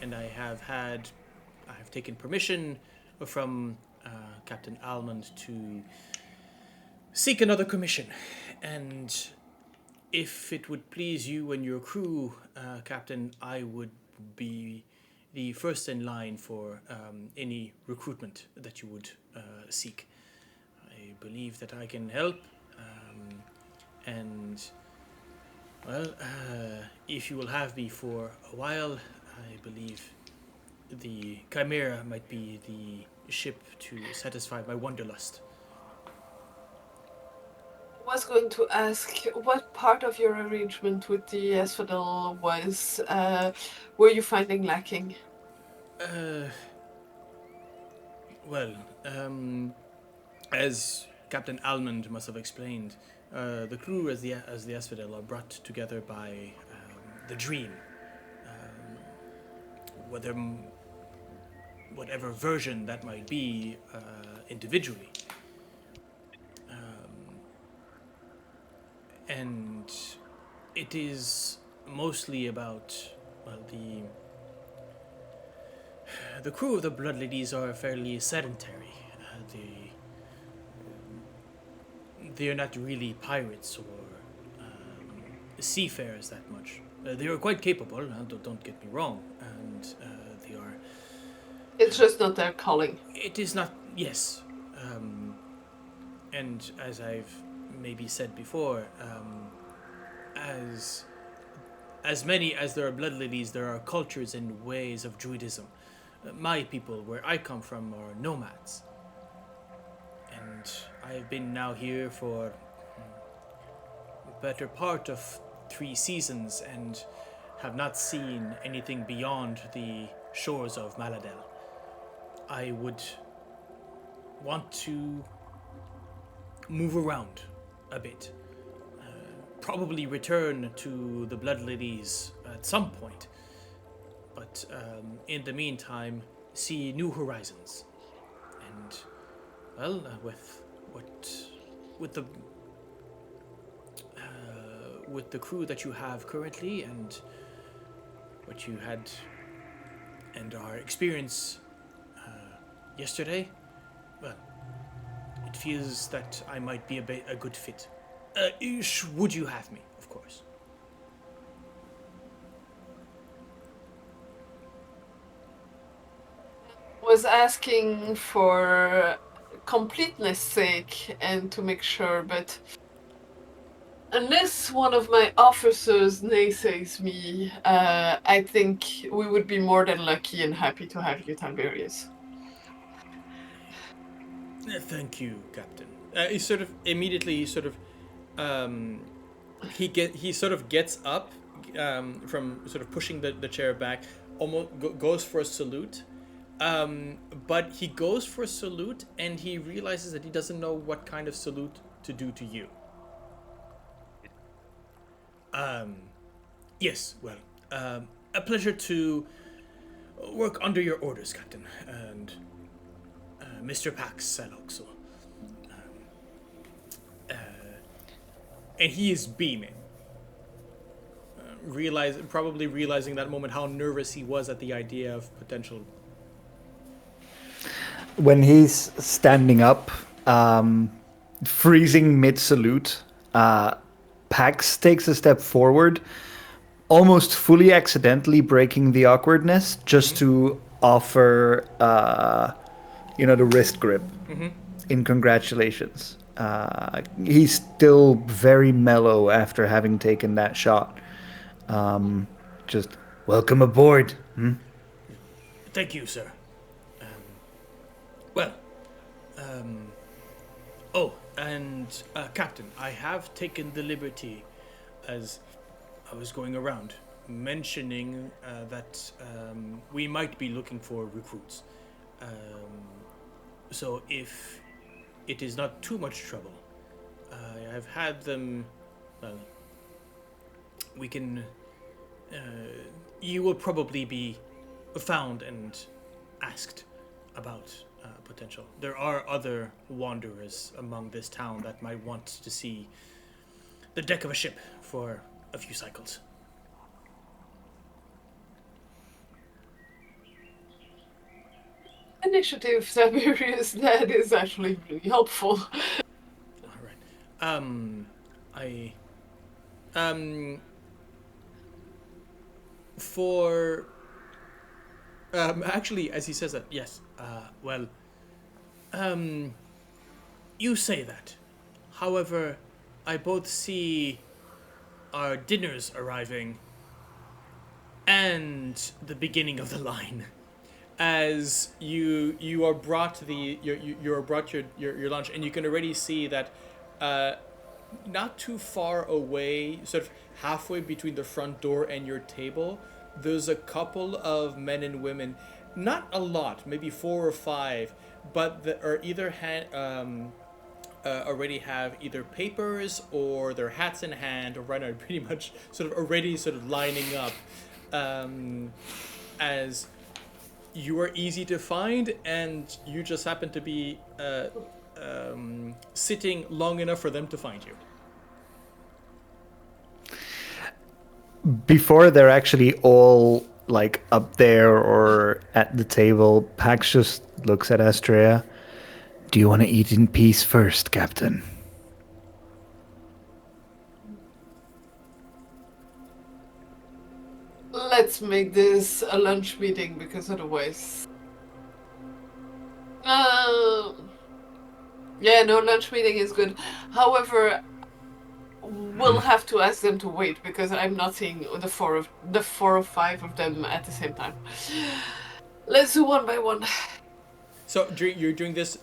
and I have taken permission from Captain Almond to seek another commission, and if it would please you and your crew, Captain, I would be the first in line for any recruitment that you would seek. I believe that I can help, and well, if you will have me for a while, I believe the Chimera might be the ship to satisfy my wanderlust. I was going to ask what part of your arrangement with the Asphodel were you finding lacking? Well, as Captain Almond must have explained, the crew as the Asphodel are brought together by the dream. Whatever version that might be individually. And it is mostly about, well, the crew of the Blood Ladies are fairly sedentary. They're not really pirates or seafarers that much. They are quite capable, don't get me wrong, and they are... It's just not their calling. It is not... Yes. And as I've maybe said before, as many as there are blood lilies, there are cultures and ways of druidism. My people, where I come from, are nomads. And I have been now here for a better part of 3 seasons and have not seen anything beyond the shores of Maladel. I would want to move around a bit. Probably return to the Blood Lilies at some point. But in the meantime, see new horizons. And, well, with the crew that you have currently and what you had and our experience yesterday, well, it feels that I might be a good fit. Would you have me, of course? Was asking for completeness sake and to make sure, but unless one of my officers naysays me, I think we would be more than lucky and happy to have you, Tiberius. Thank you, Captain. He sort of immediately he sort of gets up from sort of pushing the chair back, almost goes for a salute. But he goes for a salute and he realizes that he doesn't know what kind of salute to do to you. Yes, well, a pleasure to work under your orders, Captain, and Mr. Pax Saloxo. And he is beaming. Probably realizing that moment how nervous he was at the idea of potential. When he's standing up, freezing mid-salute, Pax takes a step forward, almost fully accidentally breaking the awkwardness, just to offer, the wrist grip in congratulations. He's still very mellow after having taken that shot. Just, welcome aboard. Thank you, sir. Captain, I have taken the liberty, as I was going around, mentioning that we might be looking for recruits. So if it is not too much trouble, I have had them, we can, you will probably be found and asked about potential. There are other wanderers among this town that might want to see the deck of a ship for a few cycles. Initiative, Tiberius, that is actually really helpful. All right. Actually, as he says that, yes. You say that. However, I both see our dinners arriving and the beginning of the line. As you are brought your lunch, and you can already see that not too far away, sort of halfway between the front door and your table, there's a couple of men and women, not a lot, maybe 4 or 5, but that are either already have either papers or their hats in hand, or right now pretty much sort of already sort of lining up, as you are easy to find, and you just happen to be sitting long enough for them to find you. Before they're actually all like up there or at the table, Pax just looks at Astrea. Do you want to eat in peace first, Captain? let's make this a lunch meeting because otherwise. Yeah, no, lunch meeting is good. However, we'll have to ask them to wait because I'm not seeing the four or five of them at the same time. Let's do one by one. So you're doing this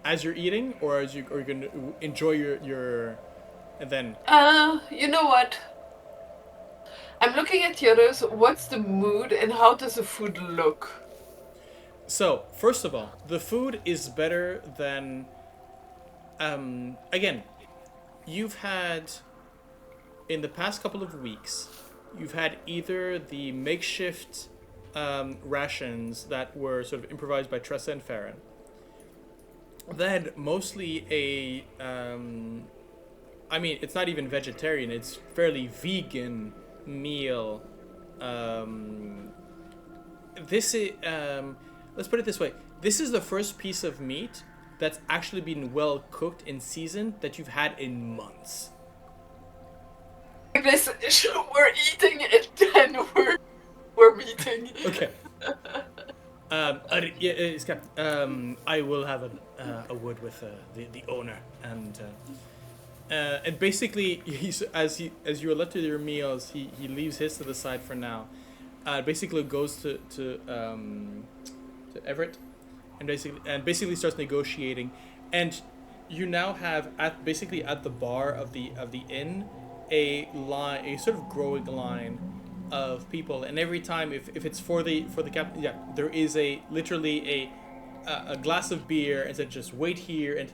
as you're eating, or are you going to enjoy your and then? You know what? I'm looking at the others. What's the mood and how does the food look? So first of all, the food is better than. Again, you've had in the past couple of weeks, you've had either the makeshift rations that were sort of improvised by Tressa and Farron. Then mostly I mean, it's not even vegetarian, it's fairly vegan meal. This is, let's put it this way. This is the first piece of meat that's actually been well cooked and seasoned that you've had in months. Listen, we're eating and then we're meeting. Okay. I will have a word with the owner, and basically as you are left to your meals, he leaves his to the side for now. Basically goes to Everett, and basically starts negotiating, and you now have at the bar of the inn a sort of growing line of people, and every time if it's for the captain, yeah, there is literally a glass of beer, and said just wait here, and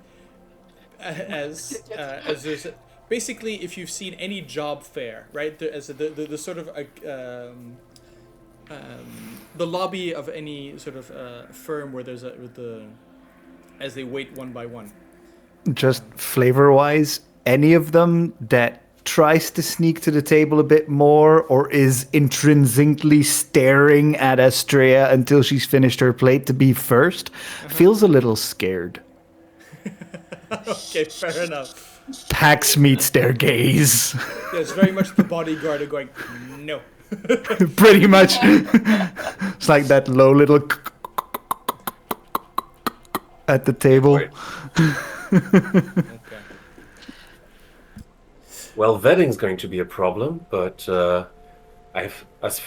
as there's basically, if you've seen any job fair, right, as the sort of the lobby of any sort of firm where there's as they wait one by one. Just flavor-wise, any of them that tries to sneak to the table a bit more or is intrinsically staring at Astrea until she's finished her plate to be first feels a little scared. Okay, fair enough. Pax meets their gaze. Yeah, it's very much the bodyguard are going, no. Pretty much. It's like that low little at the table. Okay. Well, vetting's going to be a problem, but as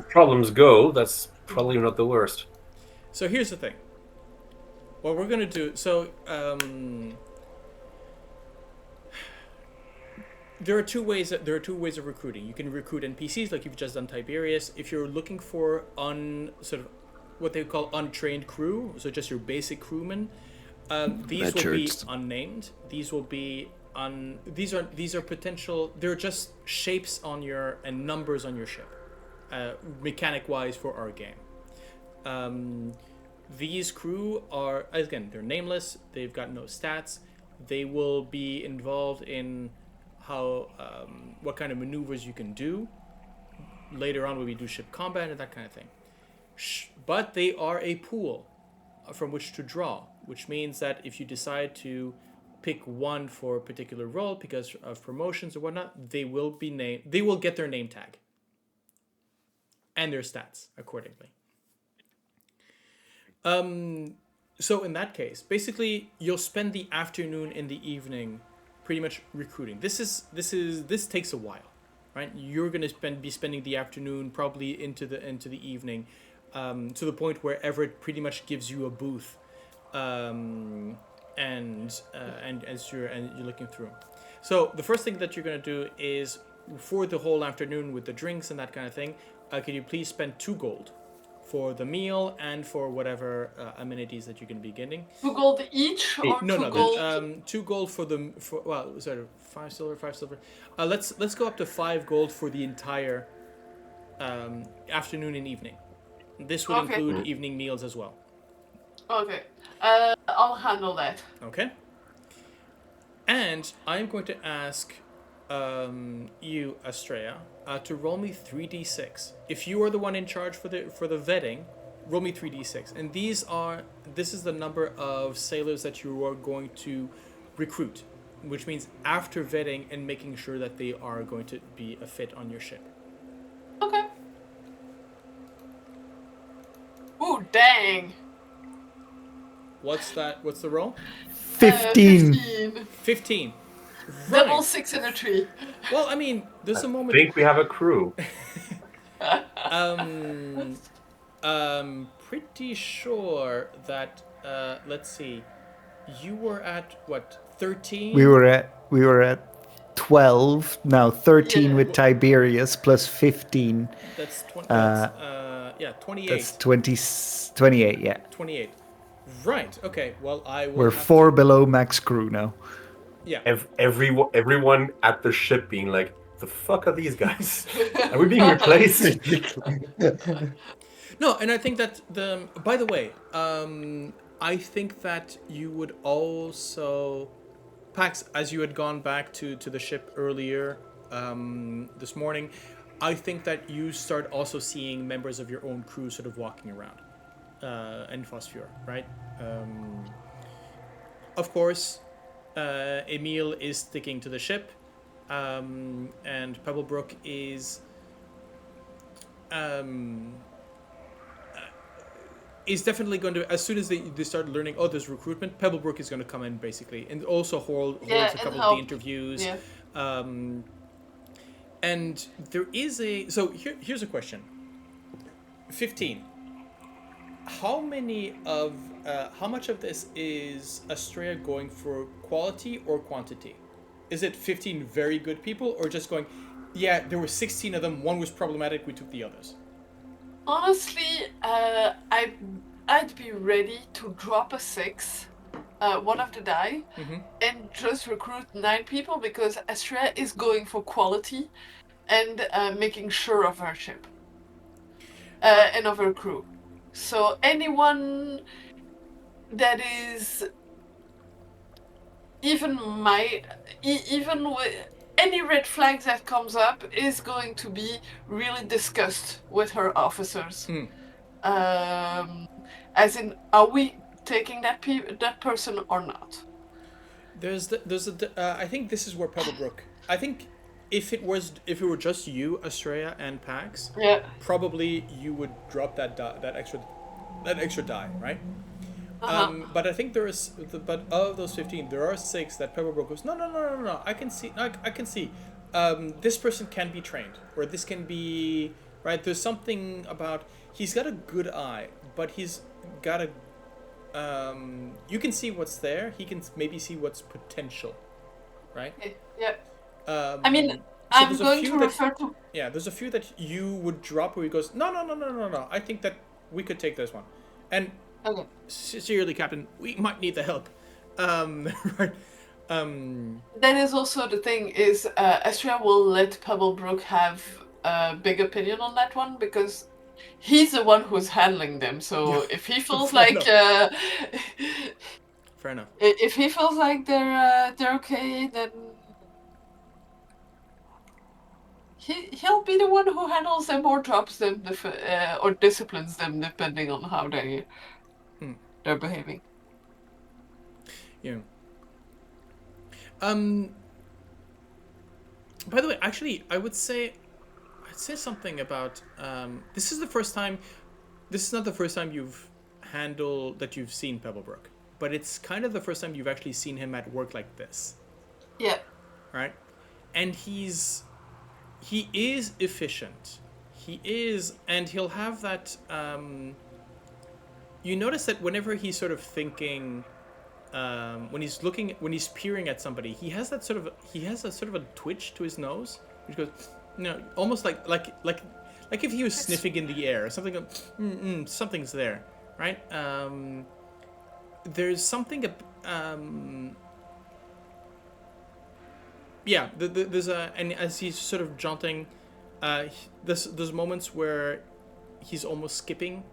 problems go, that's probably not the worst. So here's the thing. What we're gonna do. So there are two ways of recruiting. You can recruit NPCs like you've just done Tiberius. If you're looking for sort of what they call untrained crew, so just your basic crewmen, these will be unnamed. These will be these are potential. They're just shapes on your and numbers on your ship, mechanic wise for our game. These crew are, again, they're nameless. They've got no stats. They will be involved in how what kind of maneuvers you can do later on when we do ship combat and that kind of thing. But they are a pool from which to draw, which means that if you decide to pick one for a particular role because of promotions or whatnot, they will be named. They will get their name tag and their stats accordingly. So in that case, basically you'll spend the afternoon and the evening pretty much recruiting. This takes a while, right? You're going to be spending the afternoon probably into the evening, to the point where Everett pretty much gives you a booth, and as you're looking through. So the first thing that you're going to do is for the whole afternoon with the drinks and that kind of thing. Can you please spend 2 gold for the meal and for whatever amenities that you're going to be getting? 2 gold each, or No, 2 gold? 2 gold for 5 silver. Let's go up to 5 gold for the entire afternoon and evening. This would include evening meals as well. Okay, I'll handle that. Okay. And I'm going to ask you, Astrea, to roll me 3d6. If you are the one in charge for the vetting, roll me 3d6. And this is the number of sailors that you are going to recruit. which means after vetting and making sure that they are going to be a fit on your ship. Okay. Ooh, dang. What's that? What's the roll? 15. 15. Double Right. 6 in a tree. Well, I mean, there's a I moment. think we have a crew. Pretty sure that. Let's see. You were at what? 13. We were at 12. Now 13 Yeah. with Tiberius plus 15. That's 20. Yeah, 28. That's 28. Yeah, 28. Right. Okay. Well, I will. we're have 4 to- below max crew now. Yeah. Everyone at the ship being like, the fuck are these guys? Are we being replaced? No, and I think that By the way, I think that you would also, Pax, as you had gone back to the ship earlier this morning, I think that you start also seeing members of your own crew sort of walking around, in Phosphor, right? Of course, Emil is sticking to the ship, and Pebblebrook is definitely going to, as soon as they start learning, oh, there's recruitment, Pebblebrook is going to come in basically and also holds a couple of the help. interviews. Yeah. And there is so here's a question. 15. How much of this is Astrea going for quality or quantity? Is it 15 very good people, or just going, yeah, there were 16 of them, one was problematic, we took the others? Honestly, I'd be ready to drop a 6, one of the die, and just recruit 9 people because Astrea is going for quality and making sure of her ship and of her crew. So anyone that is even with any red flag that comes up is going to be really discussed with her officers. As in, are we taking that person or not? I think this is where Pebblebrook. I think if it were just you, Astrea, and Pax, Yeah. probably you would drop that extra die, right? But I think but of those 15, there are 6 that Pebblebrook goes, no. I can see. This person can be trained, or this can be right. There's something about he's got a good eye, but he's got a. You can see what's there. He can maybe see what's potential, right? Yeah. I mean, I'm going to refer to. Yeah, there's a few that you would drop where he goes, no. I think that we could take this one, and. Okay. Sincerely, Captain, we might need the help. Right. That is also the thing is Astrea will let Pebblebrook have a big opinion on that one because he's the one who's handling them. So if he feels like fair enough. If he feels like they're okay, then he'll be the one who handles them or drops them or disciplines them depending on how they're behaving. Yeah. By the way, actually, I'd say something about this is the first time. This is not the first time you've seen Pebblebrook, but it's kind of the first time you've actually seen him at work like this. Yeah. Right, and he is efficient. He is, and he'll have that. You notice that whenever he's sort of thinking, when he's peering at somebody, he has a sort of a twitch to his nose, which goes, almost like if he was sniffing in the air, something, something's there, right? There's something, yeah. There's and as he's sort of jaunting, there's moments where he's almost skipping.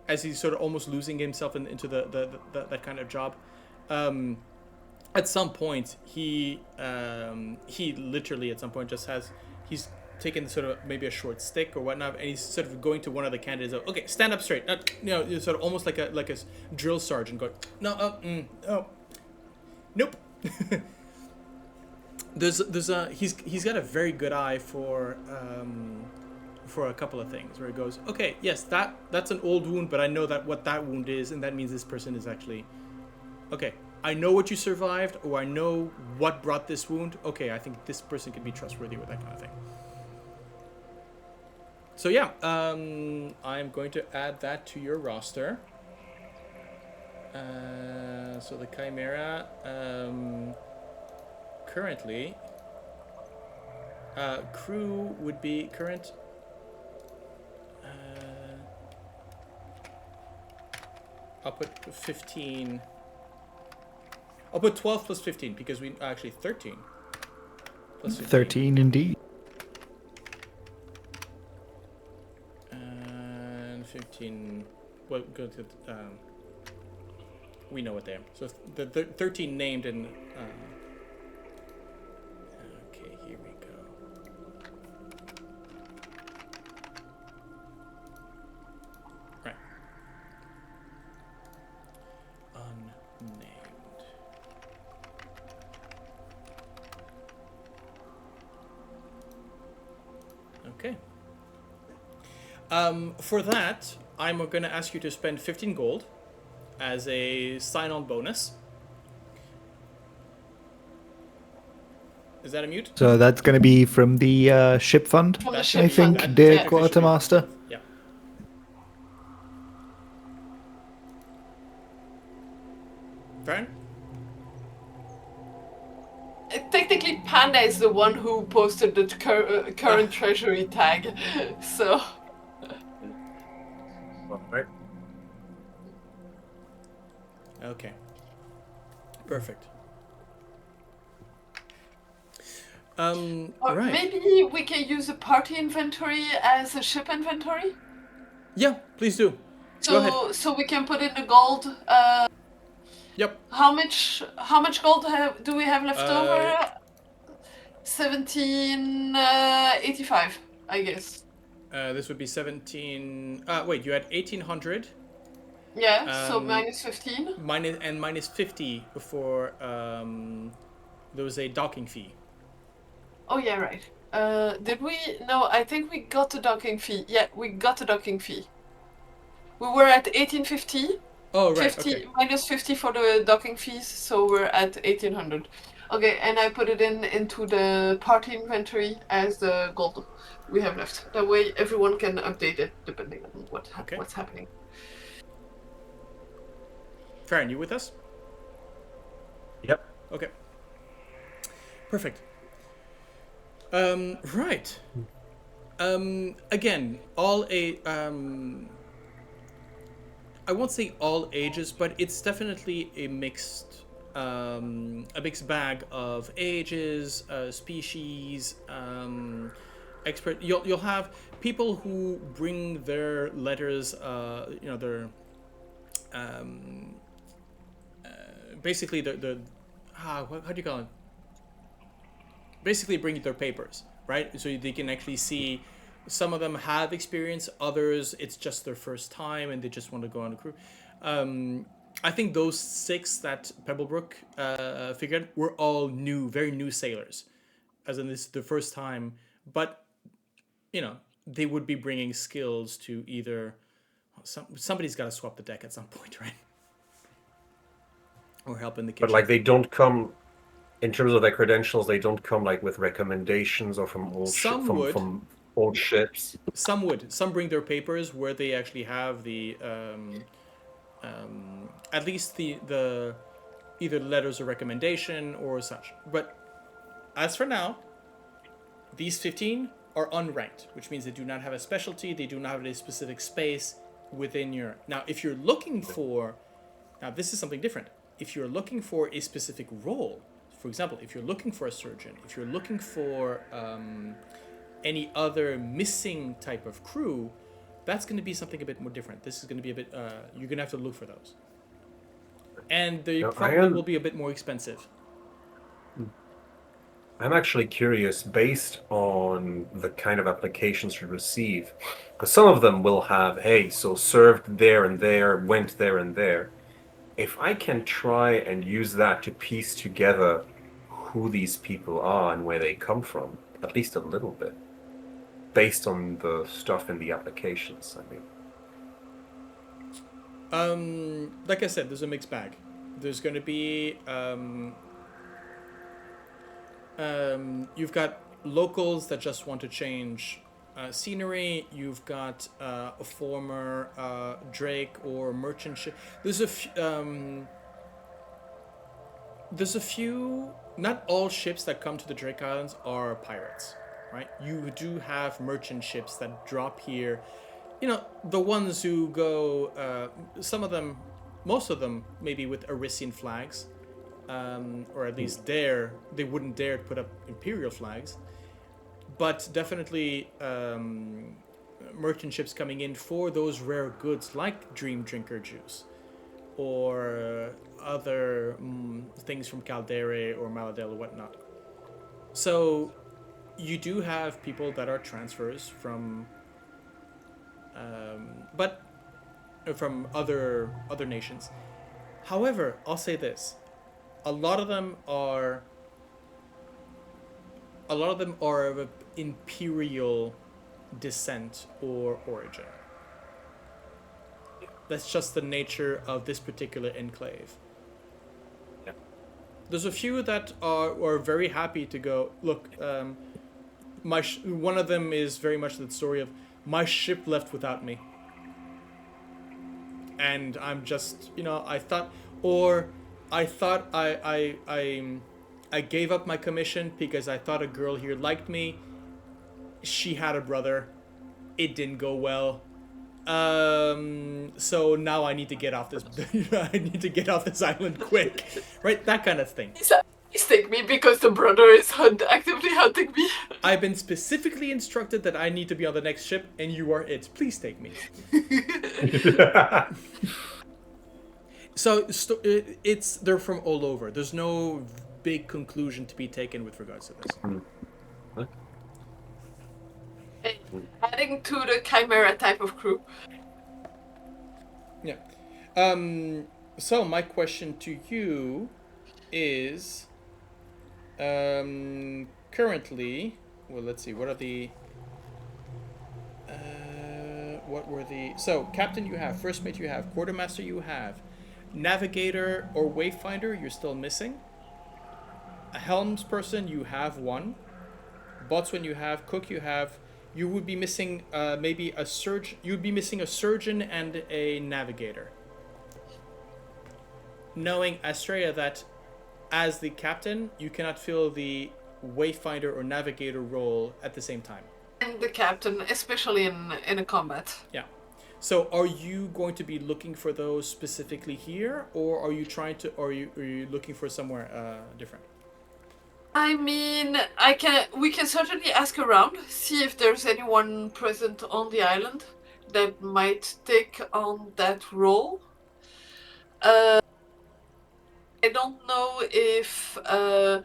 As he's sort of almost losing himself into that kind of job. At some point, he literally at some point he's taken sort of maybe a short stick or whatnot, and he's sort of going to one of the candidates. Okay, stand up straight. Sort of almost like a drill sergeant going, no, Nope. there's a he's got a very good eye for a couple of things where he goes, okay, yes, that's an old wound, but I know that what that wound is, and that means this person is actually okay. I know what you survived, or I know what brought this wound. Okay, I think this person can be trustworthy with that kind of thing. So yeah, I'm going to add that to your roster. So the Chimera currently crew would be current. I'll put 15. I'll put 12 plus 15 because we actually 13 plus 15. 13 indeed. And 15. Well, go to. We know what they are. So the 13 named and. Okay, here we go. Right. Unnamed. Okay. For that, I'm going to ask you to spend 15 gold as a sign-on bonus. Is that a mute? So that's going to be from the ship fund, From the I ship think, fund, dear yeah. Quartermaster. Yeah. Fern? Technically, Panda is the one who posted the current treasury tag, so. Right. Okay. Perfect. Or right. maybe we can use a party inventory as a ship inventory. Yeah, please do. Go ahead. So we can put in the gold. Yep. How much gold do we have left over? 1785, I guess. This would be 17. Wait, you had 1800. Yeah, so minus 15. Minus 50 before there was a docking fee. Oh yeah, right. Did we? No, I think we got the docking fee. Yeah, we got the docking fee. We were at 1850. Oh, right. 50 Okay. minus 50 for the docking fees, so we're at 1800. Okay, and I put it into the party inventory as the gold we have left. That way everyone can update it depending on what's happening. Farron, you with us? Yep. Okay. Perfect. Right. Again, I won't say all ages, but it's definitely a mixed bag of ages, species, expert. You'll have people who bring their letters, their basically how do you call it? Basically bring their papers, right? So they can actually see. Some of them have experience, others it's just their first time and they just want to go on a crew. I think those 6 that Pebblebrook figured were all very new sailors, as in this is the first time. But they would be bringing skills to either somebody's got to swap the deck at some point, right? Or help in the kitchen. But like they don't come in terms of their credentials. They don't come like with recommendations or from old from old ships. Some would. Some bring their papers where they actually have the at least the either letters of recommendation or such. But as for now, these 15 are unranked, which means they do not have a specialty. They do not have a specific space within your. Now, if you're looking for, this is something different. If you're looking for a specific role, for example, if you're looking for a surgeon, if you're looking for any other missing type of crew, that's going to be something a bit more different. This is going to be a bit. You're going to have to look for those, and they probably will be a bit more expensive. I'm actually curious, based on the kind of applications you receive, because some of them will have, hey, so served there and there, went there and there. if I can try and use that to piece together who these people are and where they come from, at least a little bit, based on the stuff in the applications, I mean. Like I said, there's a mixed bag. There's going to be you've got locals that just want to change scenery. You've got a former Drake or merchant ship. There's a few. Not all ships that come to the Drake Islands are pirates, right? You do have merchant ships that drop here. You know, the ones who go, some of them, most of them, maybe with Arisian flags, or at least they wouldn't dare to put up Imperial flags. But definitely merchant ships coming in for those rare goods like Dream Drinker juice or other things from Caldere or Maladel or whatnot. So you do have people that are transfers from but from other nations. However, I'll say this: a lot of them are of imperial descent or origin. That's just the nature of this particular enclave. Yeah. There's a few that are very happy to go. Look, one of them is very much the story of my ship left without me, and I'm just, I thought I gave up my commission because I thought a girl here liked me. She had a brother. It didn't go well. So now I need to get off this. I need to get off this island quick, right? That kind of thing. Please take me because the brother is actively hunting me. I've been specifically instructed that I need to be on the next ship, and you are it. Please take me. So they're from all over. There's no big conclusion to be taken with regards to this. Adding to the Chimera type of crew. Yeah. So my question to you is, currently, well, let's see, what were the, so captain you have, first mate you have, quartermaster you have, navigator or wayfinder you're still missing, a helms person you have one, boatswain you have, cook you have. You would be missing maybe a surgeon. You'd be missing a surgeon and a navigator. Knowing, Astrea, that as the captain, you cannot fill the wayfinder or navigator role at the same time. And the captain, especially in a combat. Yeah. So, are you going to be looking for those specifically here, or are you trying to? Or are you looking for somewhere different? I mean, we can certainly ask around, see if there's anyone present on the island that might take on that role. I don't know if I'm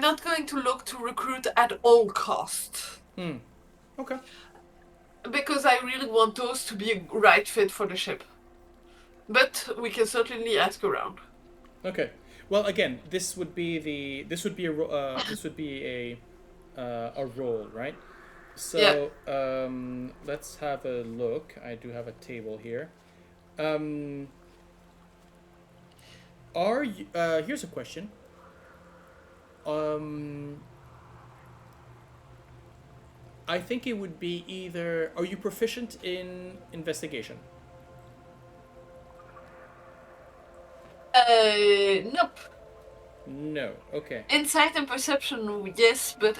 not going to look to recruit at all costs. Okay. Because I really want those to be a right fit for the ship. But we can certainly ask around. Okay. Well, again, this would be a role, right? So let's have a look. I do have a table here. Are you, here's a question. I think it would be either. Are you proficient in investigation? Nope. No. Okay. Insight and perception, yes, but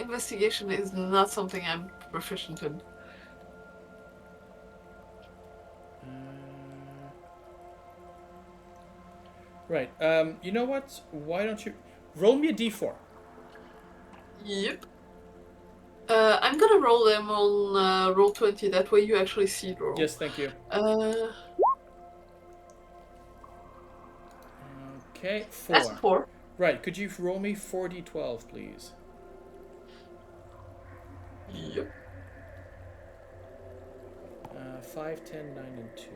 investigation is not something I'm proficient in. Right. You know what? Why don't you roll me a d4? Yep. I'm gonna roll them on roll 20. That way you actually see the roll. Yes, thank you. Okay, 4. That's 4. Right. Could you roll me 4d12, please? Yep. 5, 10, 9, and 2.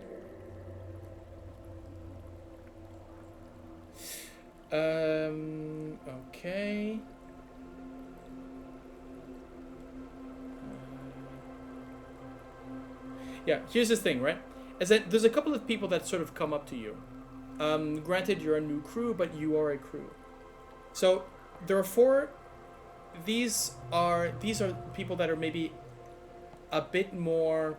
Okay. Yeah, here's this thing, right? Is that there's a couple of people that sort of come up to you. Granted, you're a new crew, but you are a crew. So there are four. These are people that are maybe a bit more.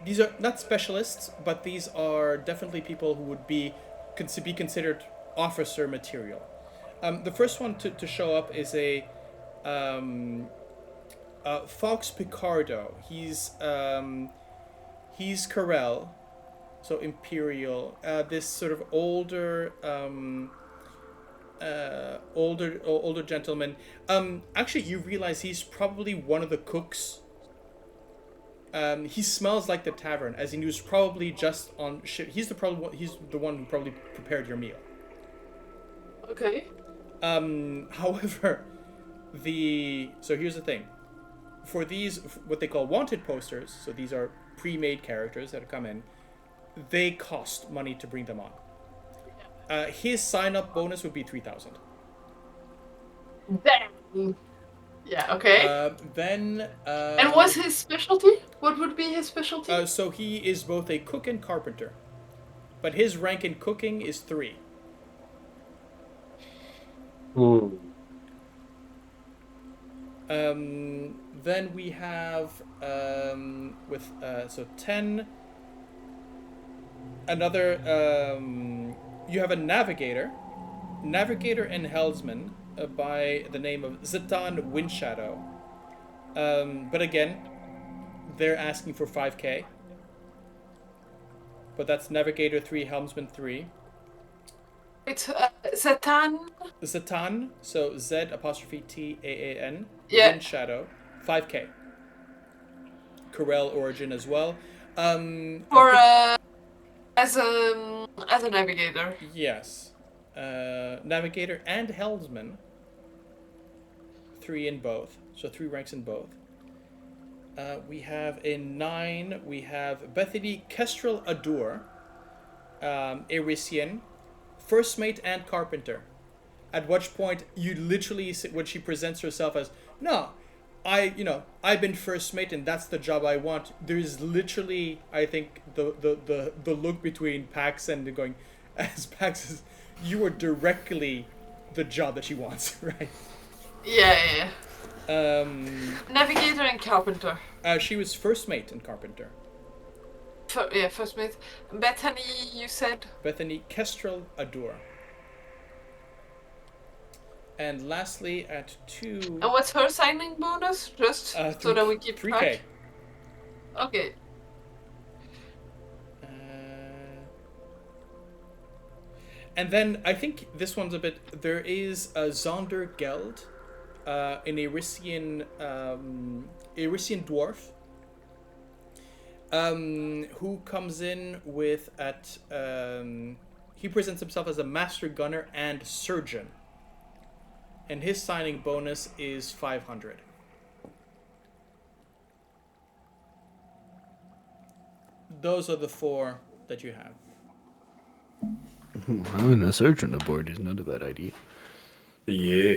These are not specialists, but these are definitely people who would be considered officer material. The first one to show up is a Fox Picardo. He's Carell, so Imperial. This sort of older gentleman. Actually, you realize he's probably one of the cooks. He smells like the tavern, as he was probably just on ship. He's the one who probably prepared your meal. Okay. However, so here's the thing. For these, what they call wanted posters, so these are pre-made characters that have come in, they cost money to bring them on. His sign-up bonus would be 3,000. Damn. Yeah. Okay. Then. And what's his specialty? What would be his specialty? So he is both a cook and carpenter, but his rank in cooking is 3. Then we have with so 10. Another you have a navigator and helmsman by the name of Zatan Windshadow. But again, they're asking for 5k. But that's navigator 3, helmsman 3. It's Zatan. Zatan, so Z''Taan. Yeah. Windshadow, 5k. Corel origin as well. For as a navigator. Yes. Navigator and helmsman. 3 in both. So 3 ranks in both. We have in 9, we have Bethany Kestrel Adur, Erisian, first mate and carpenter. At which point you literally, when she presents herself as, no, I've been first mate and that's the job I want. There's literally, I think, the look between Pax and going, as Pax is, you are directly the job that she wants, right? Yeah. Navigator and carpenter. She was first mate and carpenter. First mate. Bethany, you said? Bethany Kestrel Adur. And lastly, at 2... And what's her signing bonus? Just so that we keep 3K. track? Okay. And then I think this one's a bit... There is a Zonder Geld, an Erisian dwarf, who comes in with he presents himself as a master gunner and surgeon. And his signing bonus is 500. Those are the 4 that you have. Having a surgeon aboard is not a bad idea. Yeah.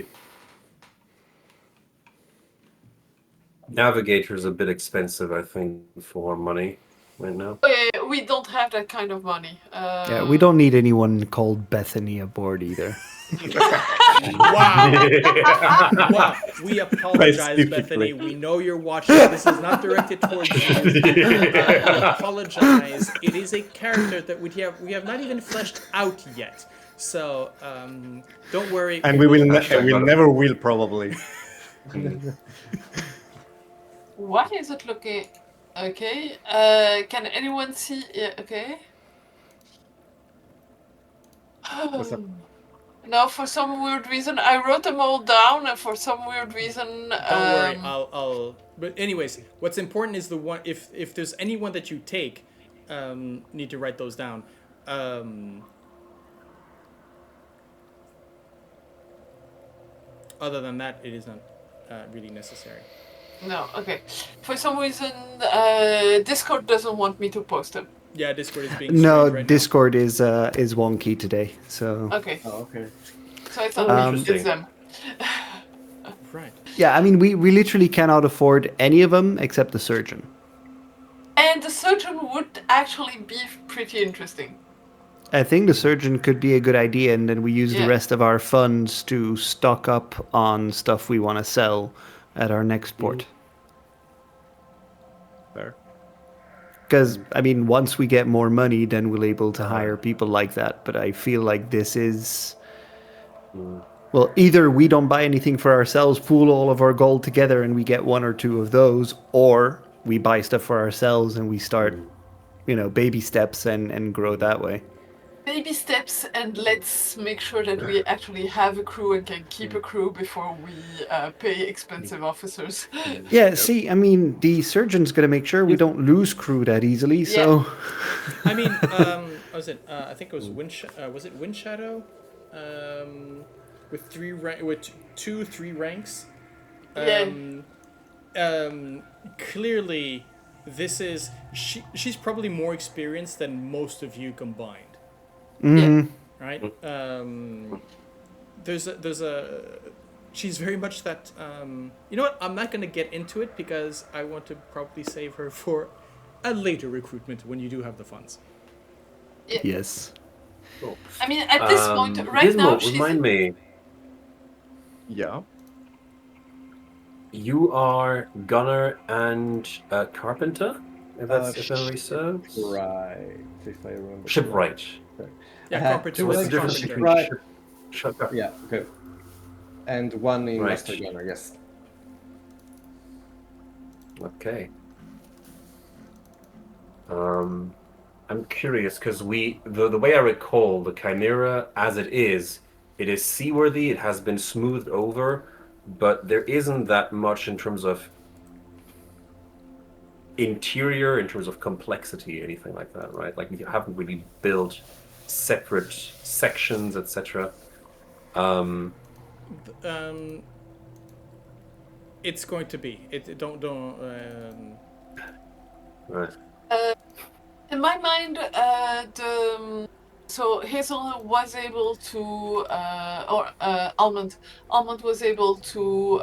Navigator's a bit expensive, I think, for money right now. We don't have that kind of money. Yeah, we don't need anyone called Bethany aboard either. Wow. Wow. We apologize, Bethany. We know you're watching. This is not directed towards you. We apologize. It is a character that we have not even fleshed out yet. So don't worry. And we will never will probably. What is it looking? Okay. Can anyone see? Yeah. Okay. No, for some weird reason, I wrote them all down, and for some weird reason, Don't worry, I'll. But anyways, what's important is the one. If there's anyone that you take, need to write those down. Other than that, it is not really necessary. No, okay. For some reason, Discord doesn't want me to post them. Yeah, Discord is being No, strange right Discord is wonky today. So Okay. Oh, okay. So I thought interesting. it's them. now. Right. yeah, I mean, we literally cannot afford any of them except the surgeon. And the surgeon would actually be pretty interesting. I think the surgeon could be a good idea, and then we use the Yeah. rest of our funds to stock up on stuff we want to sell at our next port. Fair. Because, I mean, once we get more money, then we'll able to hire people like that. But I feel like this is... Well, either we don't buy anything for ourselves, pool all of our gold together, and we get one or two of those, or we buy stuff for ourselves and we start, baby steps and grow that way. Baby steps, and let's make sure that we actually have a crew and can keep a crew before we pay expensive officers. Yeah, see, I mean, the surgeon's going to make sure we don't lose crew that easily, so... I mean, was it? I think it was was it Wind Shadow? With 3 ranks. Clearly, this is she's probably more experienced than most of you combined. Mhm. Right? There's a she's very much that you know what? I'm not gonna get into it because I want to probably save her for a later recruitment when you do have the funds. Yeah. Yes. Cool. I mean, at this point, right Gizmo, now, she's... remind me, Yeah. you are gunner and carpenter, if if memory serves. Right. If I remember. Shipwright. Yeah, Uh, carpenter So what's was the difference carpenter. between Right. ship? Yeah. Okay. And one in Right. Master Gunner. Yes. Okay. I'm curious because the way I recall the Chimera as it is seaworthy. It has been smoothed over, but there isn't that much in terms of interior, in terms of complexity, anything like that, right? Like we haven't really built separate sections, etc. It's going to be. Don't. Right. In my mind, so Hazel was able to, Almond was able to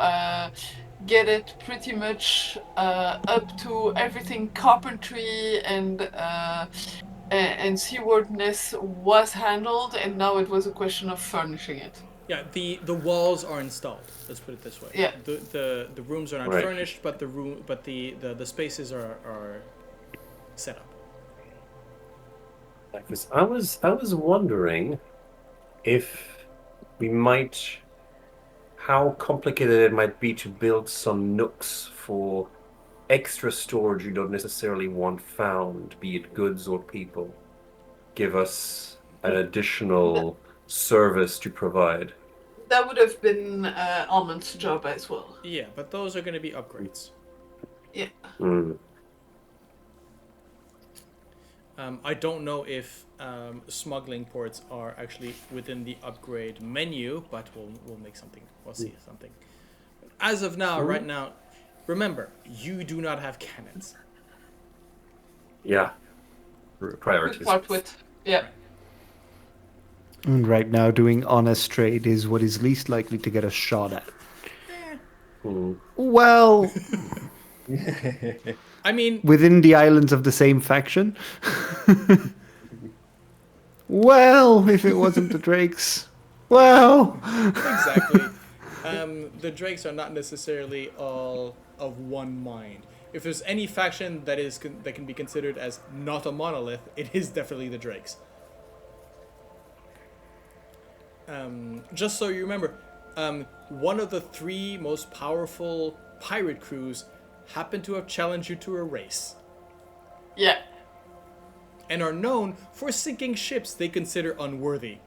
get it pretty much up to everything carpentry and seaworthiness was handled, and now it was a question of furnishing it. Yeah, the walls are installed. Let's put it this way. Yeah. The rooms are not Right. furnished, but the spaces are set up. Because I was wondering if we might, how complicated it might be to build some nooks for extra storage you don't necessarily want found, be it goods or people. Give us an additional service to provide. That would have been Almond's job as well. Yeah, but those are going to be upgrades. Yeah. Mm. I don't know if smuggling ports are actually within the upgrade menu, but we'll make something. We'll see something. As of now, right now, remember, you do not have cannons. Yeah. Good Priorities. part with. Yeah. And right now, doing honest trade is what is least likely to get us shot at. Mm. Well, I mean, within the islands of the same faction. Well, if it wasn't the Drakes. Well. exactly. The Drakes are not necessarily all of one mind. If there's any faction that can be considered as not a monolith, it is definitely the Drakes. Just so you remember, one of the 3 most powerful pirate crews happened to have challenged you to a race. Yeah. And are known for sinking ships they consider unworthy.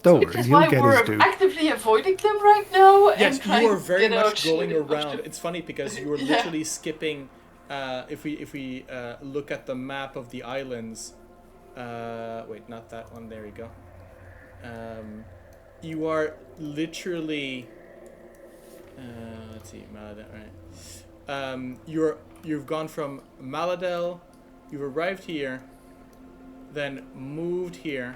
Don't Which worry, is he'll why get we're his due. actively avoiding them right now. Yes, and trying you are to very get our much going shit around. pushed. It's funny because you are Yeah. literally skipping. If we look at the map of the islands, wait, not that one. There you go. You are literally. Let's see, right. You've gone from Maladel, you've arrived here, then moved here,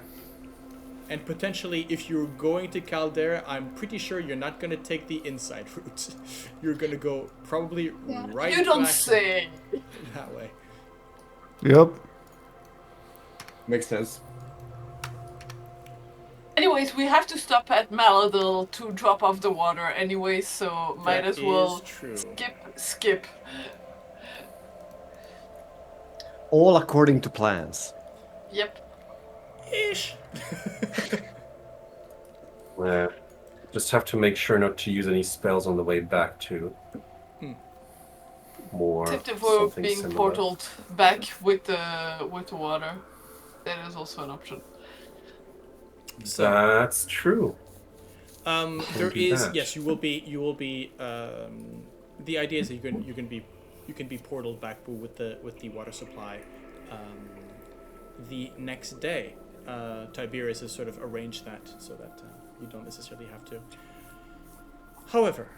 and potentially if you're going to Caldera, I'm pretty sure you're not going to take the inside route. You're going to go probably right You don't back say. that way. Yep. Makes sense. Anyways, we have to stop at Maladil to drop off the water anyway, so might That as well is true. skip. All according to plans. Yep. Ish. Just have to make sure not to use any spells on the way back too. Or Except if we're something being similar. portaled back with the water. That is also an option. So, That's true. there do is that. yes, you will be. The idea is that you can be portaled back with the water supply. The next day, Tiberius has sort of arranged that so that you don't necessarily have to. However,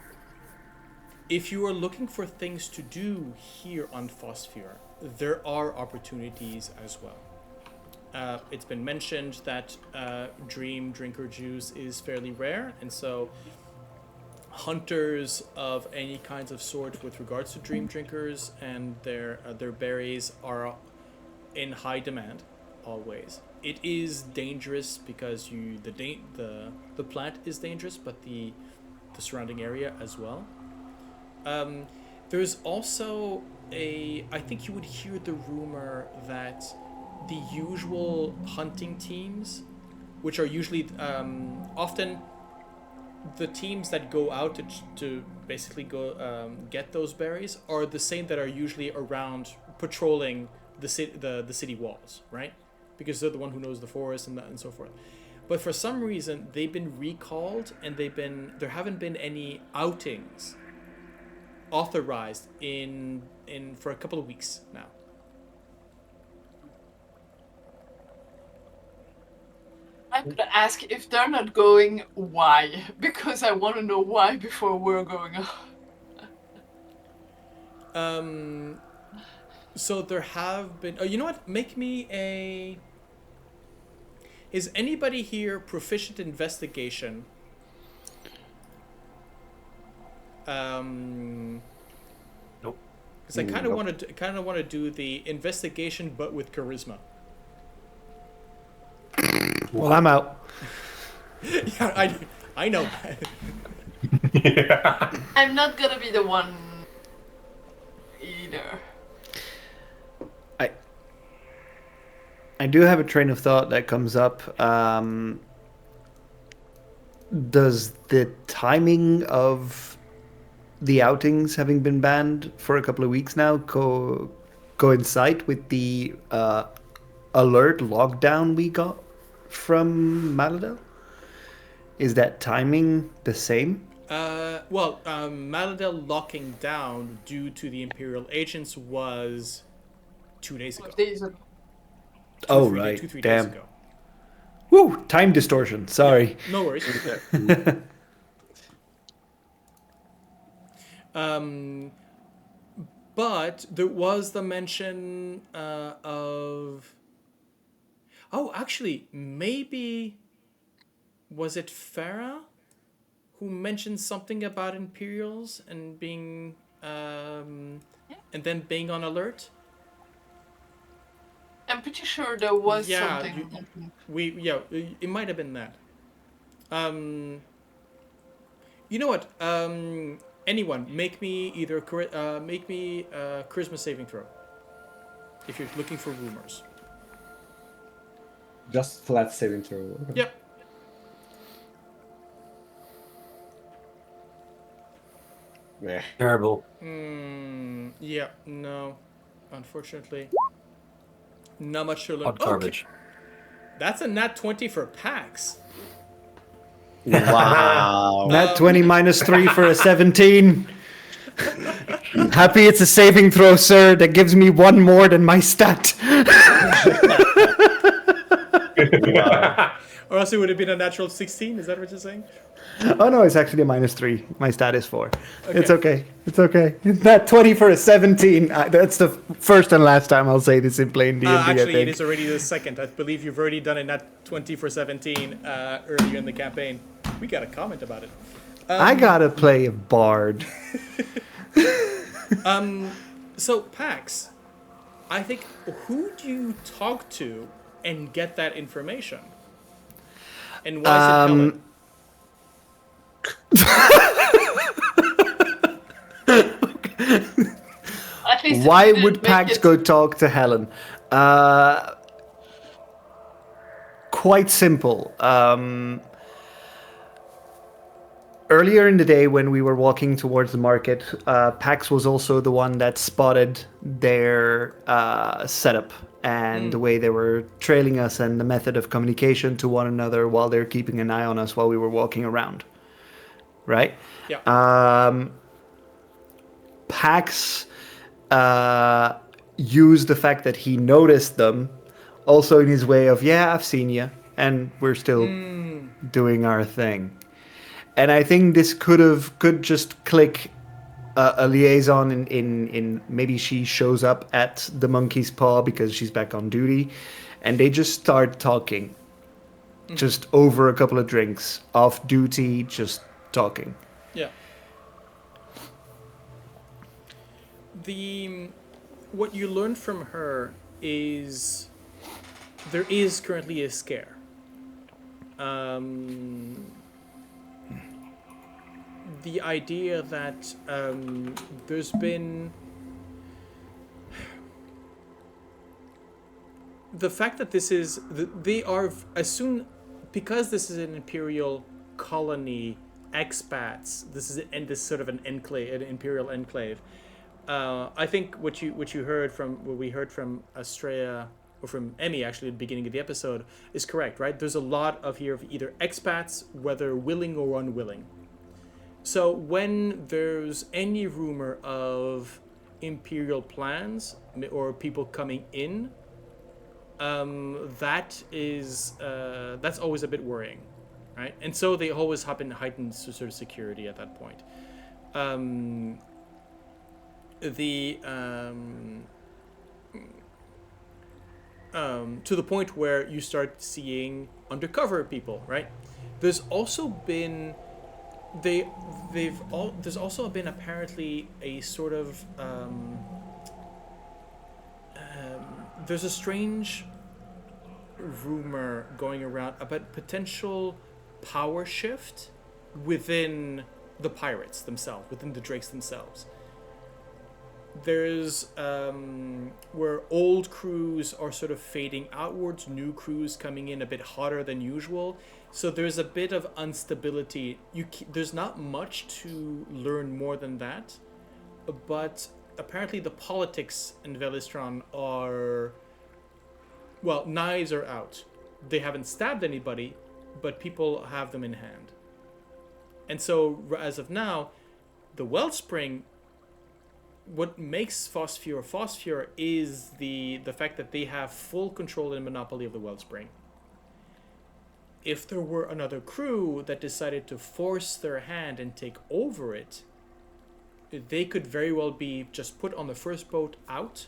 if you are looking for things to do here on Phosphor, there are opportunities as well. It's been mentioned that Dream Drinker juice is fairly rare, and so hunters of any kinds of sort with regards to Dream Drinkers and their berries are in high demand always. It is dangerous because the plant is dangerous, but the surrounding area as well. There's also I think you would hear the rumor that the usual hunting teams, which are usually often the teams that go out to basically go get those berries, are the same that are usually around patrolling the city walls, right? Because they're the one who knows the forest and so forth. But for some reason, they've been recalled, and there haven't been any outings authorized in for a couple of weeks now. I'm gonna ask if they're not going, why? Because I want to know why before we're going. So there have been. Oh, you know what? Make me a. Is anybody here proficient in investigation? Nope. Because I kind of want to do the investigation, but with charisma. Well, I'm out. Yeah, I know. Yeah. I'm not gonna be the one either. I do have a train of thought that comes up. Does the timing of the outings having been banned for a couple of weeks now coincide with the alert lockdown we got from Maladel? Is that timing the same? Maladel locking down due to the Imperial agents was 2 days ago. Days ago. Oh, 3 right. 2-3 days Damn. ago. Woo! Time distortion. Sorry. No worries. But there was the mention of. Oh, actually, maybe was it Farah who mentioned something about Imperials and being and then being on alert? I'm pretty sure there was Yeah, something. it might have been that. You know what? Anyone, make me either charisma saving throw. If you're looking for rumors. Just flat saving throw. Yep. Yeah. Terrible. Yeah. No. Unfortunately, not much to learn. Hot garbage. That's a nat 20 for Pax. Wow. Nat 20 minus 3 for a 17. Happy it's a saving throw, sir. That gives me 1 more than my stat. Wow. Or else it would have been a natural 16. Is that what you're saying? Oh no, it's actually a -3. My stat is 4. Okay. It's okay. It's okay. That 20 for a 17. That's the first and last time I'll say this in plain D&D. Actually, it is already the second. I believe you've already done a nat 20 for 17 earlier in the campaign. We got a comment about it. I gotta play a bard. So, Pax, I think, who do you talk to and get that information? And why is it Helen? At least Why it didn't would make Pax it- go talk to Helen? Quite simple. Earlier in the day, when we were walking towards the market, Pax was also the one that spotted their setup and the way they were trailing us and the method of communication to one another while they're keeping an eye on us while we were walking around. Right? Yeah. Pax used the fact that he noticed them also in his way of, yeah, I've seen you, and we're still doing our thing. And I think this could just click a liaison in maybe she shows up at the Monkey's Paw because she's back on duty, and they just start talking, just over a couple of drinks, off duty, just talking. Yeah. What you learned from her is there is currently a scare. The idea that there's been the fact that this is they are as soon because this is an imperial colony, expats. This is this sort of an enclave, an imperial enclave. I think what we heard from Astrea or from Emmy actually at the beginning of the episode is correct, right? There's a lot of here of either expats, whether willing or unwilling. So when there's any rumor of imperial plans or people coming in, that's always a bit worrying, right? And so they always have been heightened sort of security at that point. To the point where you start seeing undercover people, right? There's also been there's also been apparently a sort of there's a strange rumor going around about potential power shift within the pirates themselves, within the drakes themselves. There's where old crews are sort of fading outwards, new crews coming in a bit hotter than usual. So there's a bit of instability. There's not much to learn more than that, but apparently the politics in Velistron are, well, knives are out. They haven't stabbed anybody, but people have them in hand. And so as of now, the Wellspring, what makes Phosphor is the fact that they have full control and monopoly of the Wellspring. If there were another crew that decided to force their hand and take over it, they could very well be just put on the first boat out,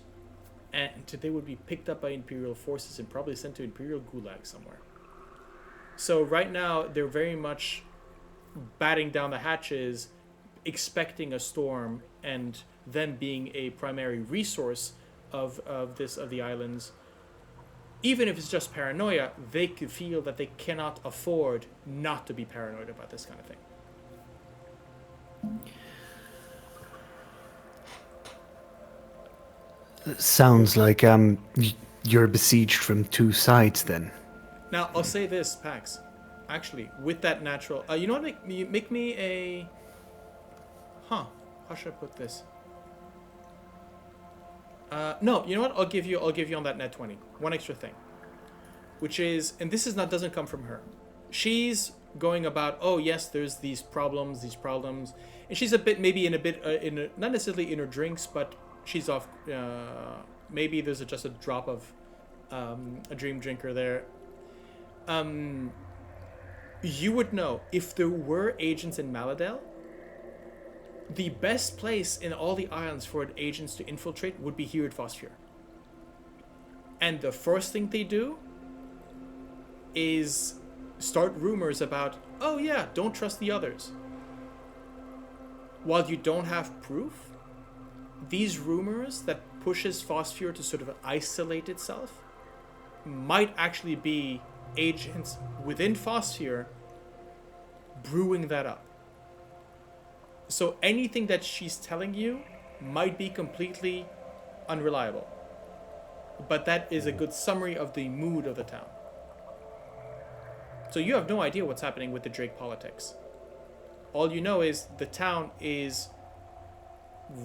and they would be picked up by Imperial forces and probably sent to Imperial Gulag somewhere. So right now, they're very much batting down the hatches, expecting a storm, and them being a primary resource of the islands. Even if it's just paranoia, they could feel that they cannot afford not to be paranoid about this kind of thing. Sounds like you're besieged from two sides then. Now, I'll say this, Pax. Actually, with that natural... you know what? Make me a... How should I put this? No, you know what? I'll give you on that net 20. One extra thing. Which is... And this doesn't come from her. She's going about, oh, yes, there's these problems. And she's not necessarily in her drinks, but she's off... maybe there's just a drop of a dream drinker there. You would know if there were agents in Maladel. The best place in all the islands for agents to infiltrate would be here at Phosphor. And the first thing they do is start rumors about, oh yeah, don't trust the others. While you don't have proof, these rumors that pushes Phosphor to sort of isolate itself might actually be agents within Phosphor brewing that up. So anything that she's telling you might be completely unreliable. But that is a good summary of the mood of the town. So you have no idea what's happening with the Drake politics. All you know is the town is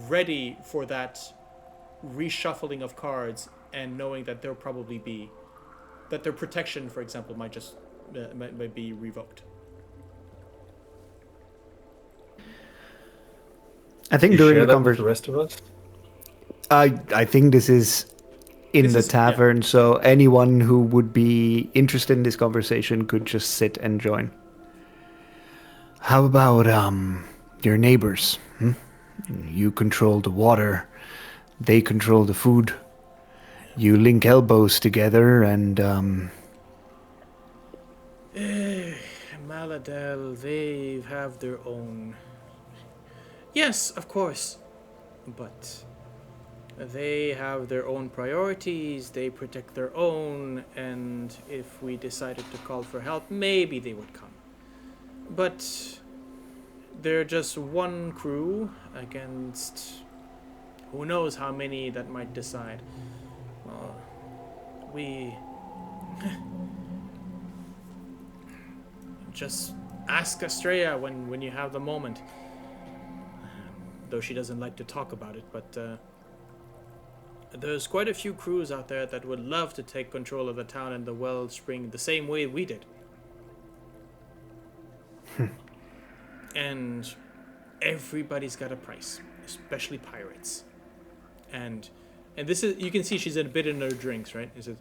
ready for that reshuffling of cards and knowing that there'll probably be, that their protection, for example, might just might be revoked. I think You during share the that with the conversation, rest of us? I think this is in This the is- tavern, so anyone who would be interested in this conversation could just sit and join. How about your neighbors? You control the water, they control the food. You link elbows together, and Maladel, they have their own. Yes, of course. But they have their own priorities, they protect their own, and if we decided to call for help, maybe they would come. But they're just one crew against who knows how many that might decide. We just ask Astrea when you have the moment. Though she doesn't like to talk about it, but there's quite a few crews out there that would love to take control of the town and the wellspring the same way we did. And everybody's got a price, especially pirates. And this is, you can see she's a bit in her drinks, right? It says,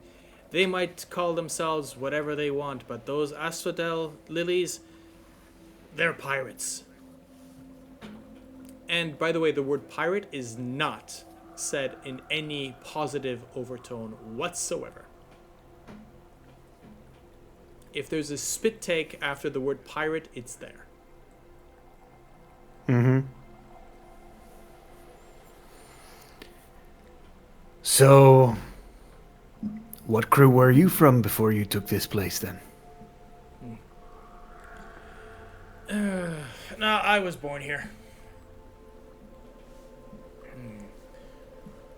they might call themselves whatever they want, but those asphodel lilies, they're pirates. And by the way, the word pirate is not said in any positive overtone whatsoever. If there's a spit take after the word pirate, it's there. So, what crew were you from before you took this place then? No, I was born here.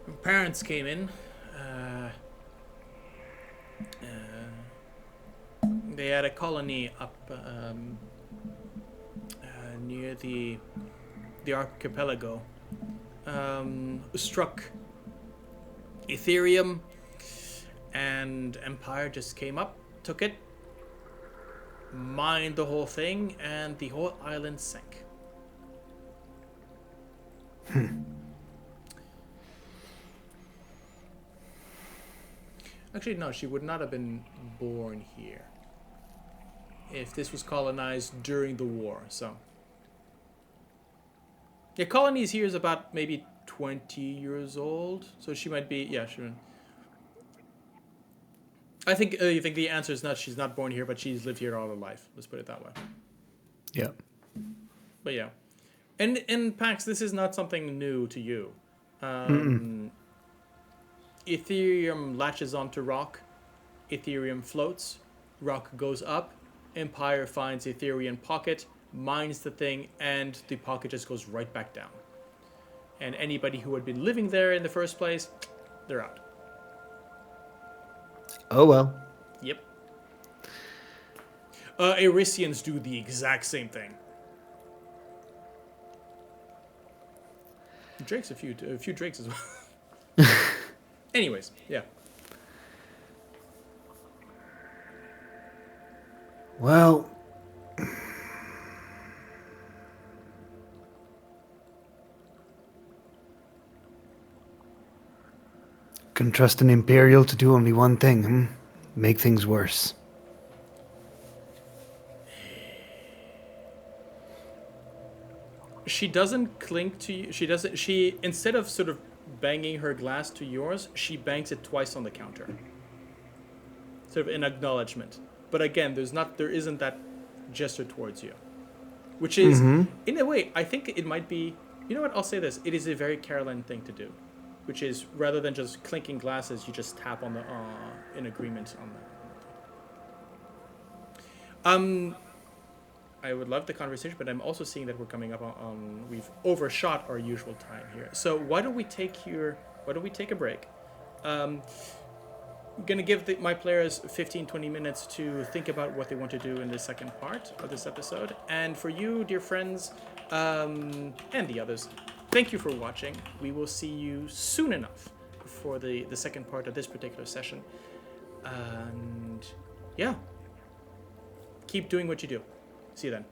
My parents came in. They had a colony up near the archipelago. Struck Ethereum, and Empire just came up, took it, mined the whole thing, and the whole island sank. Actually, no, she would not have been born here if this was colonized during the war, so. Yeah, colonies here is about maybe 20 years old, so she might be, yeah, sure. I think you think the answer is not she's not born here, but she's lived here all her life. Let's put it that way. Yeah. But yeah, and Pax, this is not something new to you. Ethereum latches onto rock, Ethereum floats, rock goes up, Empire finds Ethereum pocket, mines the thing, and the pocket just goes right back down. And anybody who had been living there in the first place, they're out. Oh well. Yep. Erisians do the exact same thing. Drake's a few Drakes as well. Anyways, yeah. Well, can trust an Imperial to do only one thing, Make things worse. she doesn't clink to you. She instead of sort of banging her glass to yours, she bangs it twice on the counter. Sort of in acknowledgement. But again, there isn't that gesture towards you. Which is, in a way, I think it might be, you know what, I'll say this, it is a very Caroline thing to do. Which is, rather than just clinking glasses, you just tap on the, in agreement on that. I would love the conversation, but I'm also seeing that we're coming up on we've overshot our usual time here. So why don't we take a break? I'm going to give my players 15-20 minutes to think about what they want to do in the second part of this episode. And for you, dear friends, and the others, thank you for watching. We will see you soon enough for the second part of this particular session. And yeah, keep doing what you do. See you then.